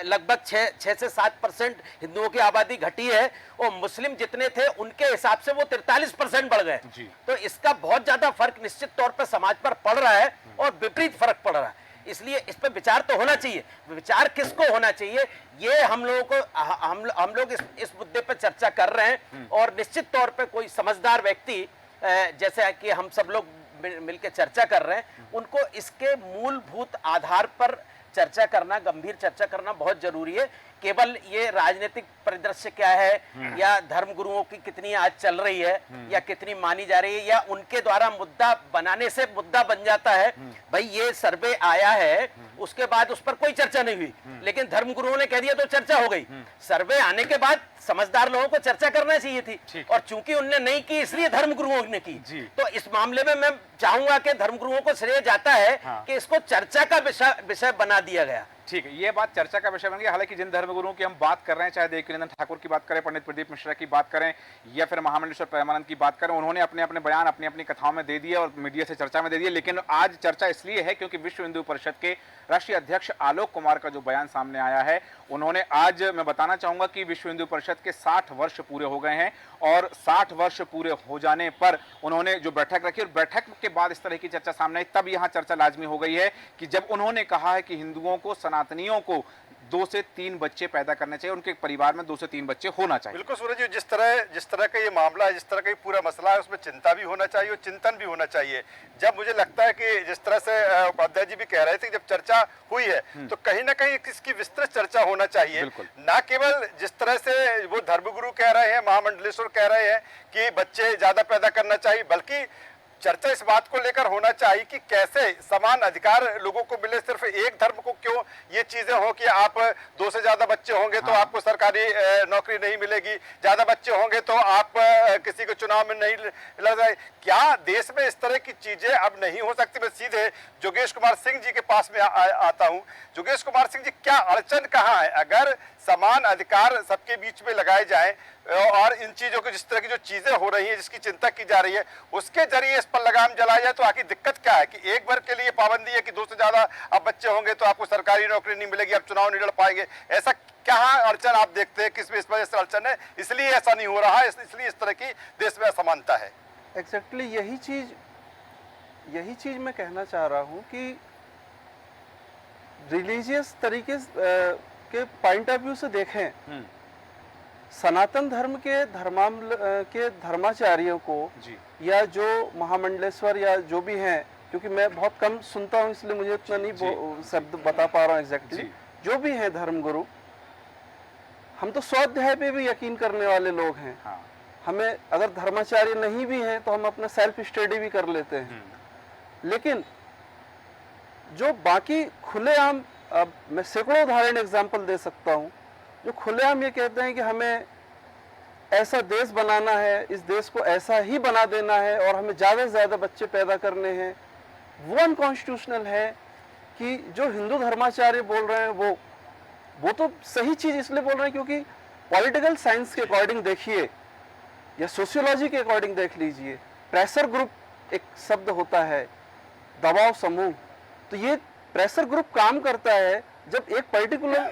लगभग 6 से 7% हिंदुओं की आबादी घटी है और मुस्लिम जितने थे उनके हिसाब से वो 43% बढ़ गए। तो इसका बहुत ज्यादा फर्क निश्चित तौर पर समाज पर पड़ रहा है और विपरीत फर्क पड़ रहा है। इसलिए इस पर विचार तो होना चाहिए। विचार किसको होना चाहिए, ये हम लोगों को हम लोग इस मुद्दे पर चर्चा कर रहे हैं और निश्चित तौर पर कोई समझदार व्यक्ति जैसे कि हम सब लोग मिलकर चर्चा कर रहे हैं, उनको इसके मूलभूत आधार पर चर्चा करना, गंभीर चर्चा करना बहुत जरूरी है। केवल ये राजनीतिक परिदृश्य क्या है या धर्म गुरुओं की कितनी आज चल रही है या कितनी मानी जा रही है या उनके द्वारा मुद्दा बनाने से मुद्दा बन जाता है। भाई ये सर्वे आया है, उसके बाद उस पर कोई चर्चा नहीं हुई, लेकिन धर्म गुरुओं ने कह दिया तो चर्चा हो गई। सर्वे आने के बाद समझदार लोगों को चर्चा करना चाहिए थी और चूंकि उनने नहीं की इसलिए धर्म गुरुओं ने की। तो इस मामले में मैं चाहूंगा कि धर्म गुरुओं को श्रेय जाता है कि इसको चर्चा का विषय बना दिया गया। ठीक है, ये बात चर्चा का विषय बन गया। हालांकि जिन धर्मगुरुओं की हम बात कर रहे हैं, चाहे देवकीनंदन ठाकुर की बात करें, पंडित प्रदीप मिश्रा की बात करें या फिर महामंडलेश्वर प्रेमानंद की बात करें, उन्होंने अपने अपने बयान अपनी अपनी कथाओं में दे दिए और मीडिया से चर्चा में दे दिए। लेकिन आज चर्चा इसलिए है क्योंकि विश्व हिंदू परिषद के राष्ट्रीय अध्यक्ष आलोक कुमार का जो बयान सामने आया है, उन्होंने आज, मैं बताना चाहूंगा कि विश्व हिंदू परिषद के 60 वर्ष पूरे हो गए हैं और 60 वर्ष पूरे हो जाने पर उन्होंने जो बैठक रखी और बैठक के बाद इस तरह की चर्चा सामने आई, तब यहां चर्चा लाजमी हो गई है कि जब उन्होंने कहा है कि हिंदुओं को, सनातनियों को 2 से 3 बच्चे पैदा करने चाहिए, उनके परिवार में 2 से 3 बच्चे होना चाहिए। बिल्कुल सूरज जी, जिस तरह का ये मामला है, जिस तरह का ये पूरा मसला है, उसमें चिंता भी होना चाहिए और चिंतन भी होना चाहिए। जब मुझे लगता है कि जिस तरह से उपाध्याय जी भी कह रहे थे, जब चर्चा हुई है तो कहीं ना कहीं इसकी विस्तृत चर्चा होना चाहिए। ना केवल जिस तरह से वो धर्मगुरु कह रहे हैं, महामंडलेश्वर कह रहे हैं कि बच्चे ज्यादा पैदा करना चाहिए, बल्कि चर्चा इस बात को लेकर होना चाहिए कि कैसे समान अधिकार लोगों को मिले। सिर्फ एक धर्म को क्यों ये चीजें हो कि आप 2 से ज्यादा बच्चे होंगे तो आपको सरकारी नौकरी नहीं मिलेगी, ज्यादा बच्चे होंगे तो आप किसी को चुनाव में नहीं लड़ जाए। क्या देश में इस तरह की चीजें अब नहीं हो सकती? मैं सीधे योगेश कुमार सिंह जी के पास में आता हूँ। योगेश कुमार सिंह जी, क्या अड़चन कहाँ है? अगर समान अधिकार सबके बीच में लगाए जाए और इन चीजों को, जिस तरह की जो चीजें हो रही हैं, जिसकी चिंता की जा रही है, उसके जरिए इस पर लगाम जलाई जाए, तो आखिर दिक्कत क्या है? कि एक वर्ग के लिए पाबंदी है कि 2 से ज्यादा अब बच्चे होंगे तो आपको सरकारी नौकरी नहीं मिलेगी, आप चुनाव नहीं लड़ पाएंगे। ऐसा क्या अड़चन आप देखते हैं? किस इस वजह से अड़चन है? इसलिए ऐसा नहीं हो रहा है, इसलिए इस तरह की देश में असमानता है। एग्जैक्टली यही चीज मैं कहना चाह रहा हूँ कि रिलीजियस तरीके के पॉइंट ऑफ व्यू से देखें, सनातन धर्म के धर्माचार्यों को या जो महामंडलेश्वर या जो भी हैं, क्योंकि मैं बहुत कम सुनता हूँ इसलिए मुझे इतना नहीं शब्द बता पा रहा हूँ एग्जैक्टली, जो भी हैं धर्मगुरु, हम तो स्वाध्याय पे भी यकीन करने वाले लोग हैं। हमें अगर धर्माचार्य नहीं भी हैं तो हम अपना सेल्फ स्टडी भी कर लेते हैं। लेकिन जो बाकी खुलेआम, अब मैं सैकड़ों उदाहरण एग्जाम्पल दे सकता हूँ, जो खुलेआम ये कहते हैं कि हमें ऐसा देश बनाना है, इस देश को ऐसा ही बना देना है और हमें ज़्यादा से ज़्यादा बच्चे पैदा करने हैं, वो अनकॉन्स्टिट्यूशनल है। कि जो हिंदू धर्माचार्य बोल रहे हैं वो तो सही चीज़ इसलिए बोल रहे हैं क्योंकि पॉलिटिकल साइंस के अकॉर्डिंग देखिए या सोशियोलॉजी के अकॉर्डिंग देख लीजिए, प्रेशर ग्रुप एक शब्द होता है, दबाव समूह। तो ये प्रेशर ग्रुप काम करता है जब एक पर्टिकुलर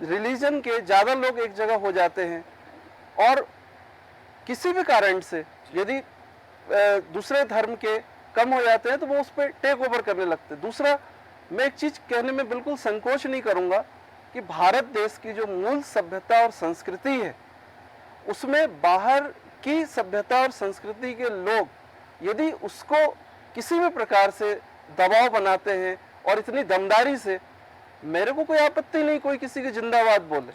रिलीजन के ज़्यादा लोग एक जगह हो जाते हैं और किसी भी कारण से यदि दूसरे धर्म के कम हो जाते हैं तो वो उस पर टेक ओवर करने लगते हैं। दूसरा, मैं एक चीज़ कहने में बिल्कुल संकोच नहीं करूँगा कि भारत देश की जो मूल सभ्यता और संस्कृति है, उसमें बाहर की सभ्यता और संस्कृति के लोग यदि उसको किसी भी प्रकार से दबाव बनाते हैं और इतनी दमदारी से, मेरे को कोई आपत्ति नहीं कोई किसी की जिंदाबाद बोले,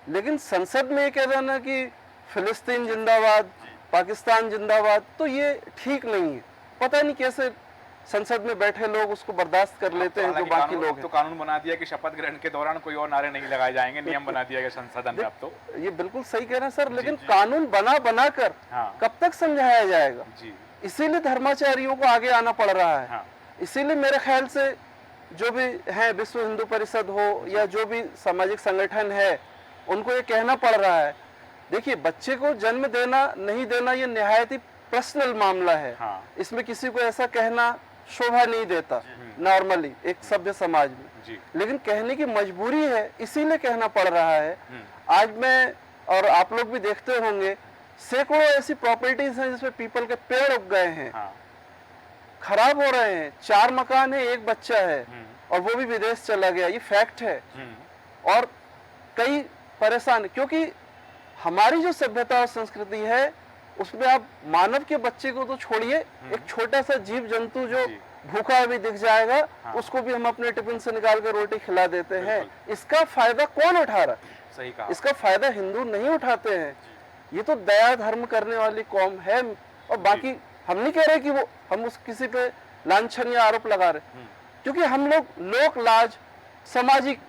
लेकिन संसद में ये कह देना कि फिलिस्तीन जिंदाबाद, पाकिस्तान जिंदाबाद, तो ये ठीक नहीं है। पता नहीं कैसे संसद में बैठे लोग उसको बर्दाश्त कर लेते हैं जो बाकी लोग हैं। तो कानून बना दिया कि शपथ ग्रहण के दौरान कोई और नारे नहीं लगाए जाएंगे, नियम बना दिया गया संसद में। अब तो ये बिल्कुल सही कह रहे हैं सर, लेकिन कानून बना कर कब तक समझाया जाएगा? इसीलिए धर्माचार्यों को आगे आना पड़ रहा है। इसीलिए मेरे ख्याल से जो भी है, विश्व हिंदू परिषद हो या जो भी सामाजिक संगठन है, उनको ये कहना पड़ रहा है, देखिए बच्चे को जन्म देना नहीं देना ये निहायत ही पर्सनल मामला है। इसमें किसी को ऐसा कहना शोभा नहीं देता। नॉर्मली एक सभ्य समाज में, जी लेकिन कहने की मजबूरी है, इसीलिए कहना पड़ रहा है। आज मैं और आप लोग भी देखते होंगे, सैकड़ों ऐसी प्रॉपर्टीज हैं जिसमें पीपल के पेड़ उग गए हैं, हाँ खराब हो रहे हैं। 4 मकान है, एक बच्चा है और वो भी विदेश चला गया, ये फैक्ट है। और कई परेशान, क्योंकि हमारी जो सभ्यता और संस्कृति है उसमें आप मानव के बच्चे को तो छोड़िए, एक छोटा सा जीव जंतु जो भूखा भी दिख जाएगा, उसको भी हम अपने टिफिन से निकाल कर रोटी खिला देते हैं। इसका फायदा कौन उठा रहा है? सही कहा। इसका फायदा हिंदू नहीं उठाते हैं। ये तो दया धर्म करने वाली कौम है। और बाकी हम नहीं कह रहे कि वो हम उस किसी पे लांछन या आरोप लगा रहे, क्योंकि हम लोग लोक लाज, सामाजिक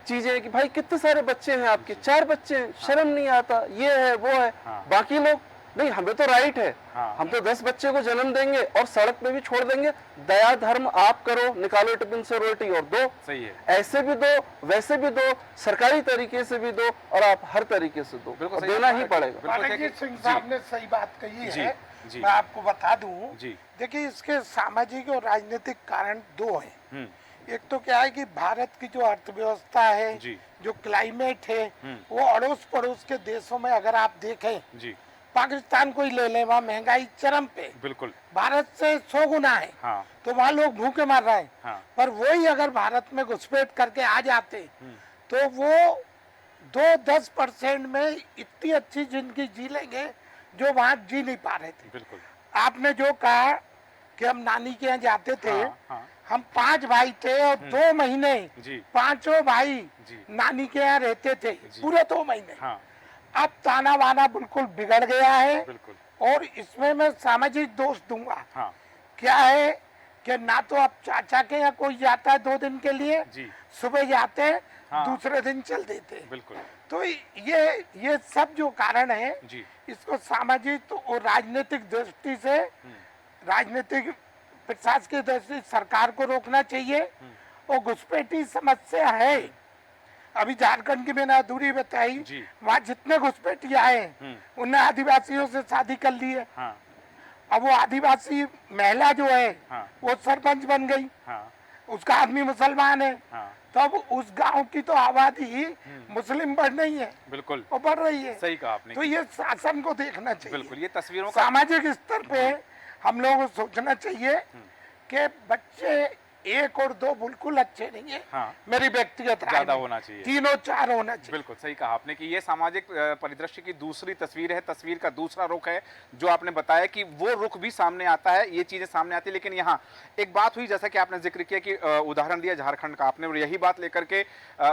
चीजें कि भाई कितने सारे बच्चे हैं आपके, 4 बच्चे हैं, शर्म नहीं आता, ये है वो है। बाकी लोग नहीं, हमें तो राइट है, हम तो 10 बच्चे को जन्म देंगे और सड़क पे भी छोड़ देंगे। दया धर्म आप करो, निकालो टिफिन से रोटी और दो। सही है। ऐसे भी दो, वैसे भी दो, सरकारी तरीके से भी दो, और आप हर तरीके से दो, बिल्कुल सही देना बात ही है। पड़ेगा। बिल्कुल रणजीत सिंह साहब ने सही बात कही जी, है। जी। मैं आपको बता दूं, जी। देखिए इसके सामाजिक और राजनीतिक कारण 2 हैं। एक तो क्या है कि भारत की जो अर्थव्यवस्था है, जी। जो क्लाइमेट है, वो अड़ोस पड़ोस के देशों में अगर आप देखें, जी पाकिस्तान को ही ले लें, वहाँ महंगाई चरम पे, बिल्कुल। भारत से 100 गुना है। हाँ तो वहाँ लोग भूखे मर रहे हैं। हाँ पर वही अगर भारत में घुसपैठ करके आ जाते तो वो 2-10% में इतनी अच्छी जिंदगी जी लेंगे जो वहाँ जी नहीं पा रहे थे। बिल्कुल। आपने जो कहा कि हम नानी के यहाँ जाते थे, हाँ। हम 5 भाई थे और 2 महीने जी। 5 भाई जी। नानी के यहाँ रहते थे, पूरे 2 महीने। हाँ अब ताना बाना बिल्कुल बिगड़ गया है। बिल्कुल। और इसमें मैं सामाजिक दोष दूंगा। हाँ क्या है कि ना तो अब चाचा के यहाँ कोई जाता है 2 दिन के लिए, जी सुबह जाते हैं, हाँ। दूसरे दिन चल देते हैं। बिल्कुल। तो ये सब जो कारण है, जी इसको सामाजिक और राजनीतिक दृष्टि से, राजनीतिक प्रशासन की दृष्टि से सरकार को रोकना चाहिए। और घुसपैठी समस्या है। अभी झारखंड की मैंने अधूरी बताई, जी। वहाँ जितने घुसपैठी आए उन्हें आदिवासियों से शादी कर ली है। हाँ अब वो आदिवासी महिला जो है, हाँ। वो सरपंच बन गई, हाँ उसका आदमी मुसलमान है। हाँ तब उस गांव की तो आबादी मुस्लिम बढ़ रही है, बिल्कुल। वो बढ़ रही है। सही कहा आपने। तो ये शासन को देखना चाहिए। बिल्कुल, ये तस्वीरों का सामाजिक स्तर पे हम लोगों को सोचना चाहिए कि बच्चे 1 और 2 बिल्कुल अच्छे नहीं है। हाँ। मेरी व्यक्तिगत राय ज्यादा में होना चाहिए। 3 और 4 होना चाहिए। बिल्कुल सही कहा आपने कि ये सामाजिक परिदृश्य की दूसरी तस्वीर है, तस्वीर का दूसरा रुख है, जो आपने बताया कि वो रुख भी सामने आता है, ये चीजें सामने आती है। लेकिन यहाँ एक बात हुई, जैसा कि आपने जिक्र किया कि उदाहरण दिया झारखंड का आपने, और यही बात लेकर के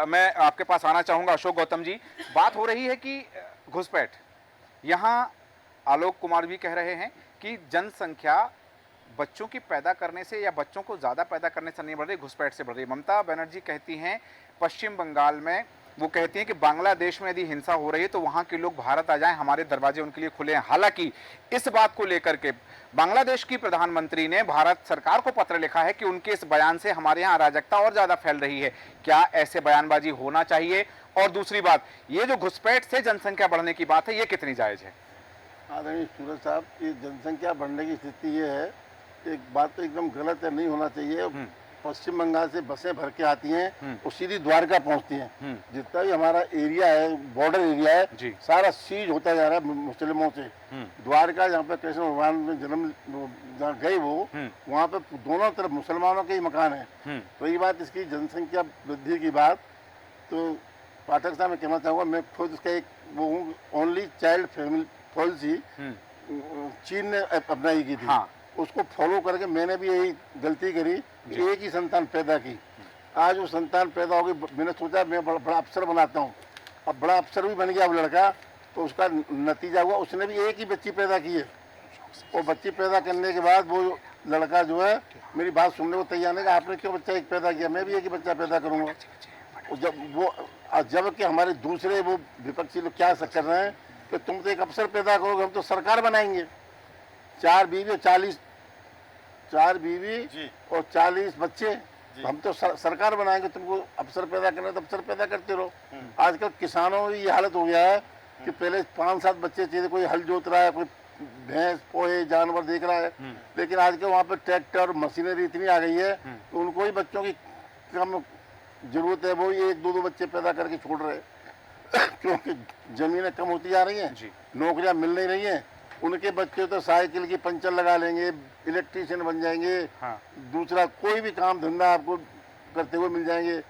मैं आपके पास आना चाहूंगा अशोक गौतम जी। बात हो रही है कि घुसपैठ, यहाँ आलोक कुमार भी कह रहे हैं कि जनसंख्या बच्चों की पैदा करने से या बच्चों को ज़्यादा पैदा करने से नहीं बढ़ रही, घुसपैठ से बढ़ रही। ममता बनर्जी कहती हैं पश्चिम बंगाल में, वो कहती हैं कि बांग्लादेश में यदि हिंसा हो रही है तो वहाँ के लोग भारत आ जाएं, हमारे दरवाजे उनके लिए खुले हैं। हालांकि इस बात को लेकर के बांग्लादेश की प्रधानमंत्री ने भारत सरकार को पत्र लिखा है कि उनके इस बयान से हमारे यहाँ अराजकता और ज़्यादा फैल रही है। क्या ऐसे बयानबाजी होना चाहिए? और दूसरी बात, ये जो घुसपैठ से जनसंख्या बढ़ने की बात है, ये कितनी जायज़ है? आदरणीय सूरज साहब, ये जनसंख्या बढ़ने की स्थिति ये है, एक बात तो एकदम गलत है, नहीं होना चाहिए। पश्चिम बंगाल से बसें भर के आती हैं और सीधी द्वारका पहुंचती हैं। जितना भी हमारा एरिया है, बॉर्डर एरिया है, सारा सीज होता जा रहा है मुस्लिमों से। द्वारका जहाँ पे कृष्ण भगवान में जन्म जहाँ गए वो, वहाँ पे दोनों तरफ मुसलमानों के ही मकान है। तो ये बात, इसकी जनसंख्या वृद्धि की बात, तो पाठक साहब मैं कहना चाहूँगा, मैं खुद उसका एक वो हूँ, ओनली चाइल्ड फैमिली पॉलिसी चीन ने अपनाई की थी। हाँ। उसको फॉलो करके मैंने भी यही गलती करी, एक ही संतान पैदा की। आज वो संतान पैदा होगी, मैंने सोचा मैं बड़ा अफसर बनाता हूँ। अब बड़ा अफसर भी बन गया वो लड़का, तो उसका नतीजा हुआ उसने भी एक ही बच्ची पैदा की है। और बच्ची पैदा करने के बाद वो लड़का जो है मेरी बात सुनने को तैयार नहीं, आपने क्यों बच्चा एक पैदा किया, मैं भी एक ही बच्चा पैदा करूँगा। जबकि हमारे दूसरे वो विपक्षी लोग क्या कर रहे हैं कि तुम तो एक अफसर पैदा करोगे, हम तो सरकार बनाएंगे। 4 बीवी और 40 बच्चे, हम तो सरकार बनाएंगे, तुमको अफसर पैदा करना तो अफसर पैदा करते रहो। आजकल किसानों की ये हालत हो गया है कि पहले 5-7 बच्चे चाहिए, कोई हल जोत रहा है, कोई भैंस पोहे जानवर देख रहा है, लेकिन आज के वहाँ पे ट्रैक्टर मशीनरी इतनी आ गई है तो उनको ही बच्चों की कम जरूरत है, वो ही 1-2 बच्चे पैदा करके छोड़ रहे हैं क्योंकि जमीनें कम होती जा रही हैं, नौकरियां मिल नहीं रही हैं। उनके बच्चे तो साइकिल की पंचर लगा लेंगे, इलेक्ट्रीशियन बन जाएंगे, दूसरा कोई भी काम धंधा आपको करते हुए मिल जाएंगे।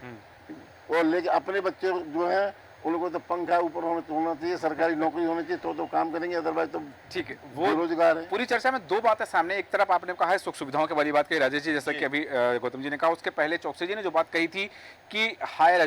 और लेकिन अपने बच्चे जो हैं उनको तो पंखा ऊपर होना चाहिए, सरकारी नौकरी होनी चाहिए तो काम करेंगे, अदरवाइज तो ठीक है। वो बेरोजगार है। पूरी चर्चा में दो बातें सामने, एक तरफ आपने कहा है सुख सुविधाओं की वाली बात कही राजेश जी, जैसा कि अभी गौतम जी ने कहा, उसके पहले चौकसी जी ने जो बात कही थी कि हायर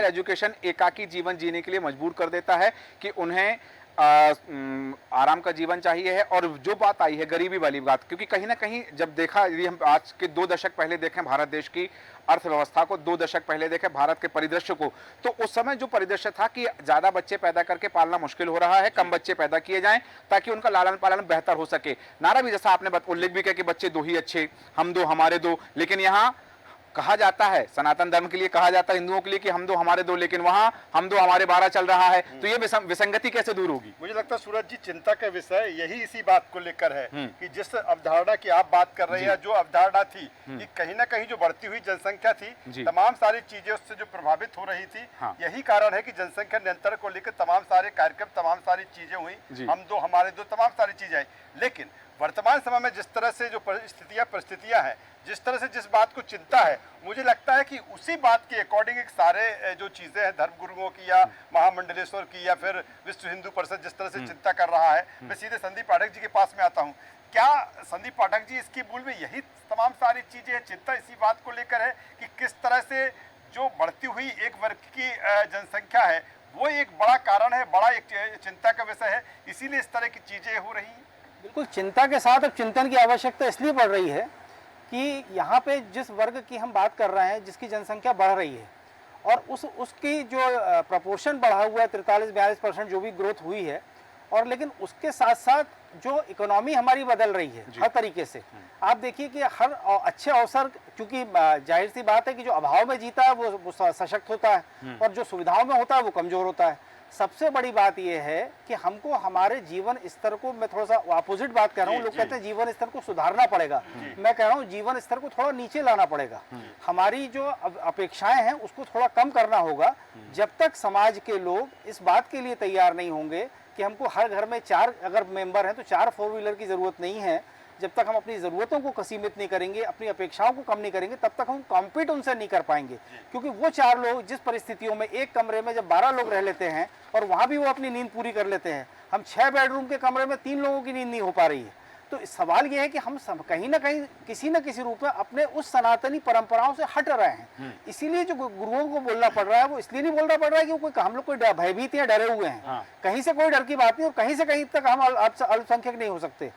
एजुकेशन एकाकी जीवन जीने के लिए मजबूर कर देता है कि उन्हें आराम का जीवन चाहिए है। और जो बात आई है गरीबी वाली बात, क्योंकि कहीं ना कहीं जब देखा, यदि हम आज के 2 दशक पहले देखें भारत देश की अर्थव्यवस्था को, 2 दशक पहले देखें भारत के परिदृश्य को, तो उस समय जो परिदृश्य था कि ज्यादा बच्चे पैदा करके पालना मुश्किल हो रहा है, कम बच्चे पैदा किए जाएं ताकि उनका लालन पालन बेहतर हो सके। नारा भी जैसा आपने उल्लेख भी किया कि बच्चे 2 ही अच्छे, हम 2 हमारे 2, लेकिन यहाँ कहा जाता है सनातन धर्म के लिए, कहा जाता है हिंदुओं के लिए कि हम 2 हमारे 2, लेकिन वहां हम 2 हमारे 12 चल रहा है। तो ये विसंगति कैसे दूर होगी? मुझे लगता है सूरज जी चिंता का विषय यही इसी बात को लेकर है कि जिस अवधारणा की आप बात कर रहे हैं, जो अवधारणा थी कि कहीं ना कहीं जो बढ़ती हुई जनसंख्या थी, तमाम सारी चीजें उससे जो प्रभावित हो रही थी, यही कारण है कि जनसंख्या नियंत्रण को लेकर तमाम सारे कार्यक्रम, तमाम सारी चीजें हुई, हम 2 हमारे 2, तमाम सारी चीजें आई। लेकिन वर्तमान समय में जिस तरह से जो परिस्थितियां हैं, जिस तरह से जिस बात को चिंता है, मुझे लगता है कि उसी बात के अकॉर्डिंग एक सारे जो चीज़ें हैं धर्मगुरुओं की या महामंडलेश्वर की या फिर विश्व हिंदू परिषद जिस तरह से चिंता कर रहा है, मैं सीधे संदीप पाठक जी के पास में आता हूँ। क्या संदीप पाठक जी इसकी मूल में यही तमाम सारी चीज़ें, चिंता इसी बात को लेकर है कि किस तरह से जो बढ़ती हुई एक वर्ग की जनसंख्या है वो एक बड़ा कारण है, बड़ा एक चिंता का विषय है, इसीलिए इस तरह की चीज़ें हो रही हैं? बिल्कुल, चिंता के साथ अब चिंतन की आवश्यकता इसलिए बढ़ रही है कि यहाँ पे जिस वर्ग की हम बात कर रहे हैं, जिसकी जनसंख्या बढ़ रही है और उसकी जो प्रपोर्शन बढ़ा हुआ है 43-42% जो भी ग्रोथ हुई है, और लेकिन उसके साथ साथ जो इकोनॉमी हमारी बदल रही है हर तरीके से। आप देखिए कि हर अच्छे अवसर, क्योंकि जाहिर सी बात है कि जो अभाव में जीता है वो सशक्त होता है और जो सुविधाओं में होता है वो कमजोर होता है। सबसे बड़ी बात यह है कि हमको हमारे जीवन स्तर को, मैं थोड़ा सा अपोजिट बात कर रहा हूँ, लोग कहते हैं जीवन स्तर को सुधारना पड़ेगा, मैं कह रहा हूँ जीवन स्तर को थोड़ा नीचे लाना पड़ेगा। हमारी जो अपेक्षाएं हैं उसको थोड़ा कम करना होगा। जब तक समाज के लोग इस बात के लिए तैयार नहीं होंगे कि हमको हर घर में 4 अगर मेंबर हैं तो 4 4 व्हीलर की ज़रूरत नहीं है, जब तक हम अपनी ज़रूरतों को सीमित नहीं करेंगे, अपनी अपेक्षाओं को कम नहीं करेंगे, तब तक हम कॉम्पीट उनसे नहीं कर पाएंगे। क्योंकि वो 4 लोग जिस परिस्थितियों में एक कमरे में जब 12 लोग रह लेते हैं और वहाँ भी वो अपनी नींद पूरी कर लेते हैं, हम 6 बेडरूम के कमरे में 3 लोगों की नींद नहीं हो पा रही है। तो सवाल ये है कि हम कहीं ना कहीं किसी न किसी रूप में अपने उस सनातनी परंपराओं से हट रहे हैं। इसीलिए जो गुरुओं को बोलना पड़ रहा है वो इसलिए नहीं बोलना पड़ रहा है कि कोई हम लोग कोई भयभीत या डरे हुए हैं। कहीं से कोई डर की बात नहीं, और कहीं से कहीं तक हम अल्पसंख्यक नहीं हो सकते।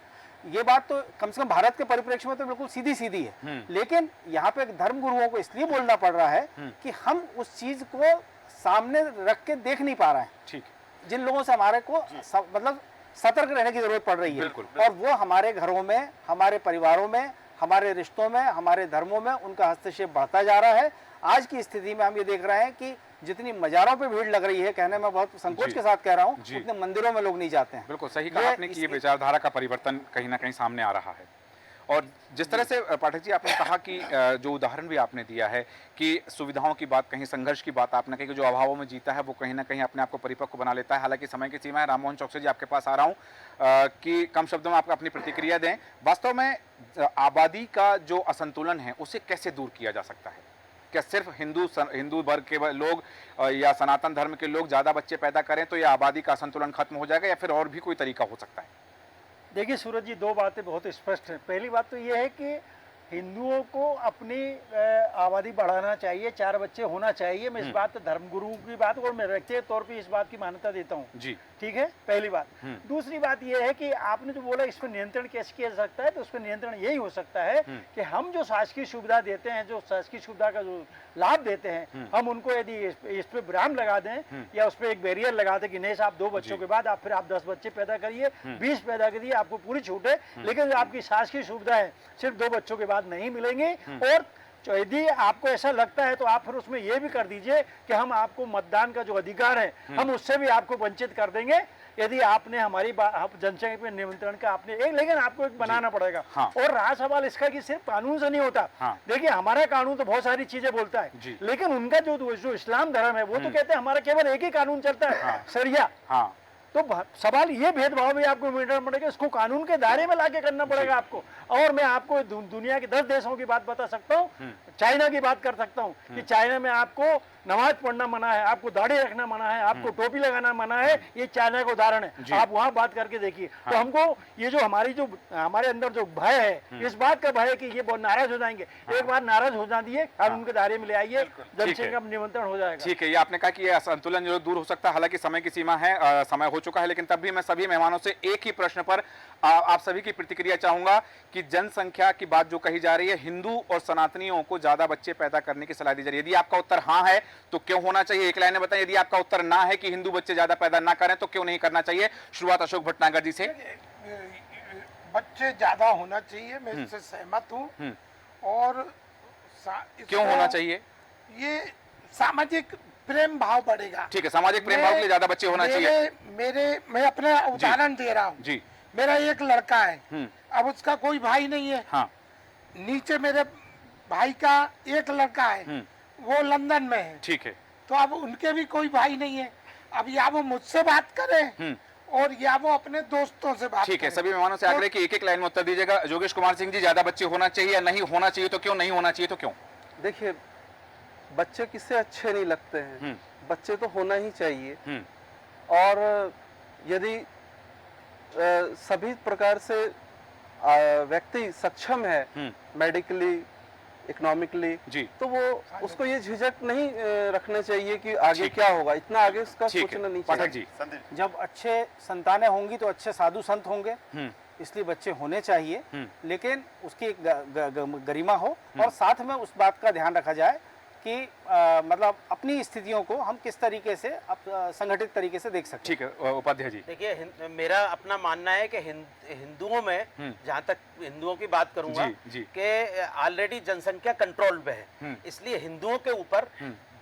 ये बात तो कम से कम भारत के परिप्रेक्ष्य में तो बिल्कुल सीधी सीधी है। लेकिन यहाँ पे धर्म गुरुओं को इसलिए बोलना पड़ रहा है कि हम उस चीज को सामने रख के देख नहीं पा रहे हैं। ठीक, जिन लोगों से हमारे को मतलब सतर्क रहने की जरूरत पड़ रही है। और वो हमारे घरों में, हमारे परिवारों में, हमारे रिश्तों में, हमारे धर्मों में उनका हस्तक्षेप बढ़ता जा रहा है। आज की स्थिति में हम ये देख रहे हैं कि जितनी मजारों पे भीड़ लग रही है, कहने में बहुत संकोच के साथ कह रहा हूँ, उतने मंदिरों में लोग नहीं जाते हैं। बिल्कुल सही कहा आपने कि ये विचारधारा का परिवर्तन कहीं ना कहीं सामने आ रहा है। और जिस तरह से पाठक जी आपने कहा कि जो उदाहरण भी आपने दिया है कि सुविधाओं की बात, कहीं संघर्ष की बात आपने कही कि जो अभावों में जीता है वो कहीं ना कहीं अपने आप को परिपक्व बना लेता है। हालांकि समय की सीमा है। राम मोहन चौकसी जी आपके पास आ रहा हूँ कि कम शब्दों में आप अपनी प्रतिक्रिया दें। वास्तव में आबादी का जो असंतुलन है उसे कैसे दूर किया जा सकता है? क्या सिर्फ हिंदू वर्ग के लोग या सनातन धर्म के लोग ज़्यादा बच्चे पैदा करें तो यह आबादी का असंतुलन खत्म हो जाएगा, या फिर और भी कोई तरीका हो सकता है? देखिए सूरज जी, 2 बातें बहुत स्पष्ट हैं। पहली बात तो ये है कि हिंदुओं को अपनी आबादी बढ़ाना चाहिए, 4 बच्चे होना चाहिए। मैं इस बात धर्मगुरु की बात और मैं व्यक्तिगत तौर पे इस बात की मान्यता देता हूँ जी। ठीक है, पहली बात। दूसरी बात यह है कि आपने जो बोला इस पर नियंत्रण कैसे किया जा सकता है, तो उस पर नियंत्रण यही हो सकता है कि हम जो शासकीय सुविधा देते हैं, जो शासकीय सुविधा का जो लाभ देते हैं, हम उनको यदि इस पे विराम लगा दें या उस पर एक बैरियर लगा दें कि नहीं साहब 2 बच्चों के बाद आप फिर आप 10 बच्चे पैदा करिए, 20 पैदा करिए, आपको पूरी छूट है, लेकिन आपकी शासकीय सुविधा है सिर्फ 2 बच्चों के बाद नहीं मिलेंगे। और तो यदि आपको ऐसा लगता है तो आप फिर उसमें ये भी कर दीजिए कि हम आपको मतदान का जो अधिकार है हम उससे भी आपको वंचित कर देंगे यदि आपने हमारी जनसंख्या पे नियंत्रण का आपने एक, लेकिन आपको एक बनाना पड़ेगा। हाँ। और रहा सवाल इसका कि सिर्फ कानून से नहीं होता। हाँ। देखिए हमारा कानून तो बहुत सारी चीजें बोलता है, लेकिन उनका जो इस्लाम धर्म है वो तो कहते हैं हमारा केवल एक ही कानून चलता है, शरिया। हाँ। तो सवाल ये भेदभाव भी आपको मिटना पड़ेगा, इसको कानून के दायरे में लाके करना पड़ेगा आपको। और मैं आपको दुनिया के 10 देशों की बात बता सकता हूँ, चाइना की बात कर सकता हूँ कि चाइना में आपको नमाज पढ़ना मना है, आपको दाढ़ी रखना मना है, आपको टोपी लगाना मना है। ये चाइना का उदाहरण है, आप वहाँ बात करके देखिए। तो हमको ये जो हमारे अंदर जो भय है, इस बात का भय है कि ये बहुत नाराज हो जाएंगे। एक बार नाराज हो जाती है, कानून के दायरे में ले आइए, जनसंख्या में नियंत्रण हो जाएगा। ठीक है, ये आपने कहा कि ये असंतुलन जो दूर हो सकता है, हालांकि समय की सीमा है, समय हो चुका है, लेकिन तब भी मैं सभी मेहमानों से एक ही प्रश्न पर आप सभी की प्रतिक्रिया चाहूंगा कि जनसंख्या की बात जो कही जा रही है, हिंदू और सनातनियों को ज्यादा बच्चे पैदा करने की सलाह दी जा रही है। यदि आपका उत्तर हाँ है तो क्यों होना चाहिए, एक लाइन में बताएं। यदि आपका उत्तर ना है कि हिंदू बच्चे ज्यादा पैदा ना करें तो क्यों नहीं करना चाहिए। शुरुआत अशोक भटनागर जी से। बच्चे ज्यादा होना चाहिए, मैं इससे सहमत हूँ। और क्यों होना चाहिए? ये सामाजिक प्रेम भाव बढ़ेगा। ठीक है, सामाजिक प्रेम भाव के लिए ज्यादा बच्चे होना चाहिए। मैं अपना उदाहरण दे रहा हूँ जी। मेरा एक लड़का है, अब उसका कोई भाई नहीं है। हाँ। नीचे मेरे भाई का एक लड़का है, वो लंदन में है। ठीक है। तो अब उनके भी कोई भाई नहीं है। अब या वो मुझसे बात करें और या वो अपने दोस्तों से बात। ठीक है, सभी मेहमानों से आग्रह कि एक एक लाइन में उत्तर दीजिएगा। जोगेश कुमार सिंह जी, ज्यादा बच्चे होना चाहिए या नहीं होना चाहिए तो क्यों, नहीं होना चाहिए तो क्यों? देखिए, बच्चे किससे अच्छे नहीं लगते हैं, बच्चे तो होना ही चाहिए। और यदि सभी प्रकार से व्यक्ति सक्षम है मेडिकली, इकोनॉमिकली, तो वो उसको ये झिझक नहीं रखना चाहिए कि आगे क्या होगा, इतना आगे उसका सोचना नहीं चाहिए। जब अच्छे संतानें होंगी तो अच्छे साधु संत होंगे, इसलिए बच्चे होने चाहिए, लेकिन उसकी एक गरिमा हो और साथ में उस बात का ध्यान रखा जाए कि मतलब अपनी स्थितियों को हम किस तरीके से संगठित तरीके से देख सकते हैं। ठीक है, उपाध्याय जी। देखिए, मेरा अपना मानना है कि हिंदुओं में, जहाँ तक हिंदुओं की बात करूंगा, कि ऑलरेडी जनसंख्या कंट्रोल पे है, इसलिए हिंदुओं के ऊपर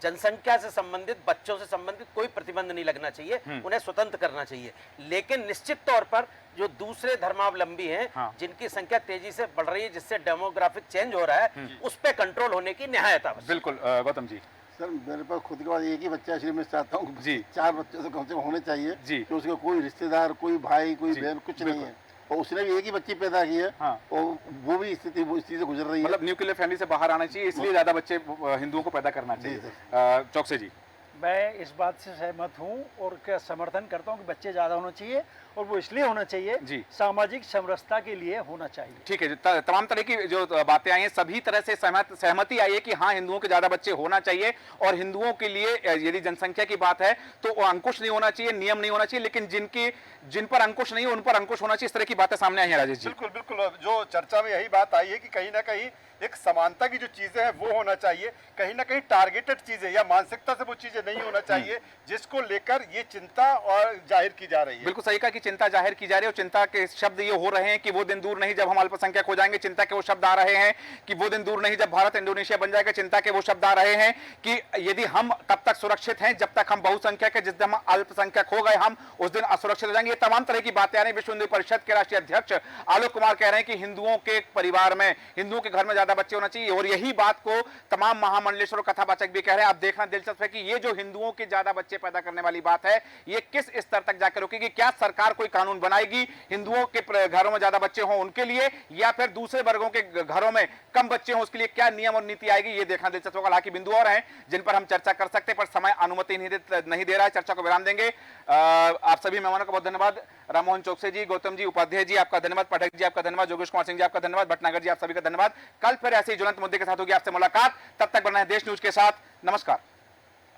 जनसंख्या से संबंधित, बच्चों से संबंधित कोई प्रतिबंध नहीं लगना चाहिए, उन्हें स्वतंत्र करना चाहिए। लेकिन निश्चित तौर पर जो दूसरे धर्मावलंबी हैं, जिनकी संख्या तेजी से बढ़ रही है, जिससे डेमोग्राफिक चेंज हो रहा है, उस पे कंट्रोल होने की निहायत आवश्यक। बिल्कुल, गौतम जी। सर, मेरे पास खुद के पास एक ही बच्चा, इसलिए मैं चाहता हूँ जी 4 बच्चे तो कम से कम होने चाहिए जी, कि उसका कोई रिश्तेदार, कोई भाई, कोई बहन कुछ नहीं है, और उसने भी एक ही बच्ची पैदा की है। और वो भी स्थिति वो इस चीज से गुजर रही है। मतलब न्यूक्लियर फैमिली से बाहर आना चाहिए, इसलिए ज्यादा बच्चे हिंदुओं को पैदा करना चाहिए। चौकसे जी। मैं इस बात से सहमत हूँ और का समर्थन करता हूँ कि बच्चे ज़्यादा होना चाहिए, और वो इसलिए होना चाहिए, सामाजिक समरसता के लिए होना चाहिए। ठीक है, तमाम तरह की जो बातें आई हैं, सभी तरह से सहमति आई है कि हाँ, हिंदुओं के ज्यादा बच्चे होना चाहिए, और हिंदुओं के लिए यदि जनसंख्या की बात है तो अंकुश नहीं होना चाहिए, नियम नहीं होना चाहिए, लेकिन जिन पर अंकुश नहीं है उन पर अंकुश होना चाहिए। इस तरह की बातें सामने आई हैं। राजेश जी। बिल्कुल बिल्कुल, जो चर्चा में यही बात आई है कि कहीं ना कहीं एक समानता की जो चीजें हैं वो होना चाहिए, कहीं ना कहीं टारगेटेड चीजें या मानसिकता से वो चीजें नहीं होना चाहिए जिसको लेकर ये चिंता और जाहिर की जा रही है। बिल्कुल सही कहा कि चिंता जाहिर की जा रही है, और चिंता के शब्द ये हो रहे हैं कि वो दिन दूर नहीं जब हम अल्पसंख्यक हो जाएंगे। चिंता के वो शब्द आ रहे हैं कि वो दिन दूर नहीं जब भारत इंडोनेशिया बन जाएगा। चिंता के वो शब्द आ रहे हैं कि यदि हम तब तक सुरक्षित हैं जब तक हम बहुसंख्यक है, जिस दिन हम अल्पसंख्यक हो गए हम उस दिन असुरक्षित हो जाएंगे। ये तमाम तरह की बातें आ रही है। विश्व हिंदू परिषद के राष्ट्रीय अध्यक्ष आलोक कुमार कह रहे हैं कि हिंदुओं के परिवार में, हिंदुओं के घर में ज्यादा बच्चे होना चाहिए, और यही बात को तमाम महामंडलेश्वर और कथावाचक भी कह रहे हैं। आप देखना दिलचस्प है कि ये जो हिंदुओं के ज्यादा बच्चे पैदा करने वाली बात है, ये किस स्तर तक जाकर रुकेगी। क्या सरकार कोई कानून बनाएगी हिंदुओं के घरों में ज्यादा बच्चे हों उनके लिए, या फिर दूसरे वर्गों के घरों में कम बच्चे हों उसके लिए क्या नियम और नीति आएगी, ये देखना दिलचस्प होगा। हालांकि बिंदु और हैं जिन पर हम चर्चा कर सकते हैं, पर समय अनुमति नहीं दे रहा है। चर्चा को विराम देंगे। आप सभी मेहमानों का बहुत धन्यवाद। राममोहन चौकसे जी, गौतम जी, उपाध्याय जी आपका धन्यवाद, पाठक जी आपका धन्यवाद, जोगेश कुमार सिंह जी आपका धन्यवाद, भटनागर जी आप सभी का धन्यवाद। कल फिर ऐसे ही ज्वलंत मुद्दे के साथ होगी आपसे मुलाकात। तब तक बना है देश न्यूज के साथ। नमस्कार।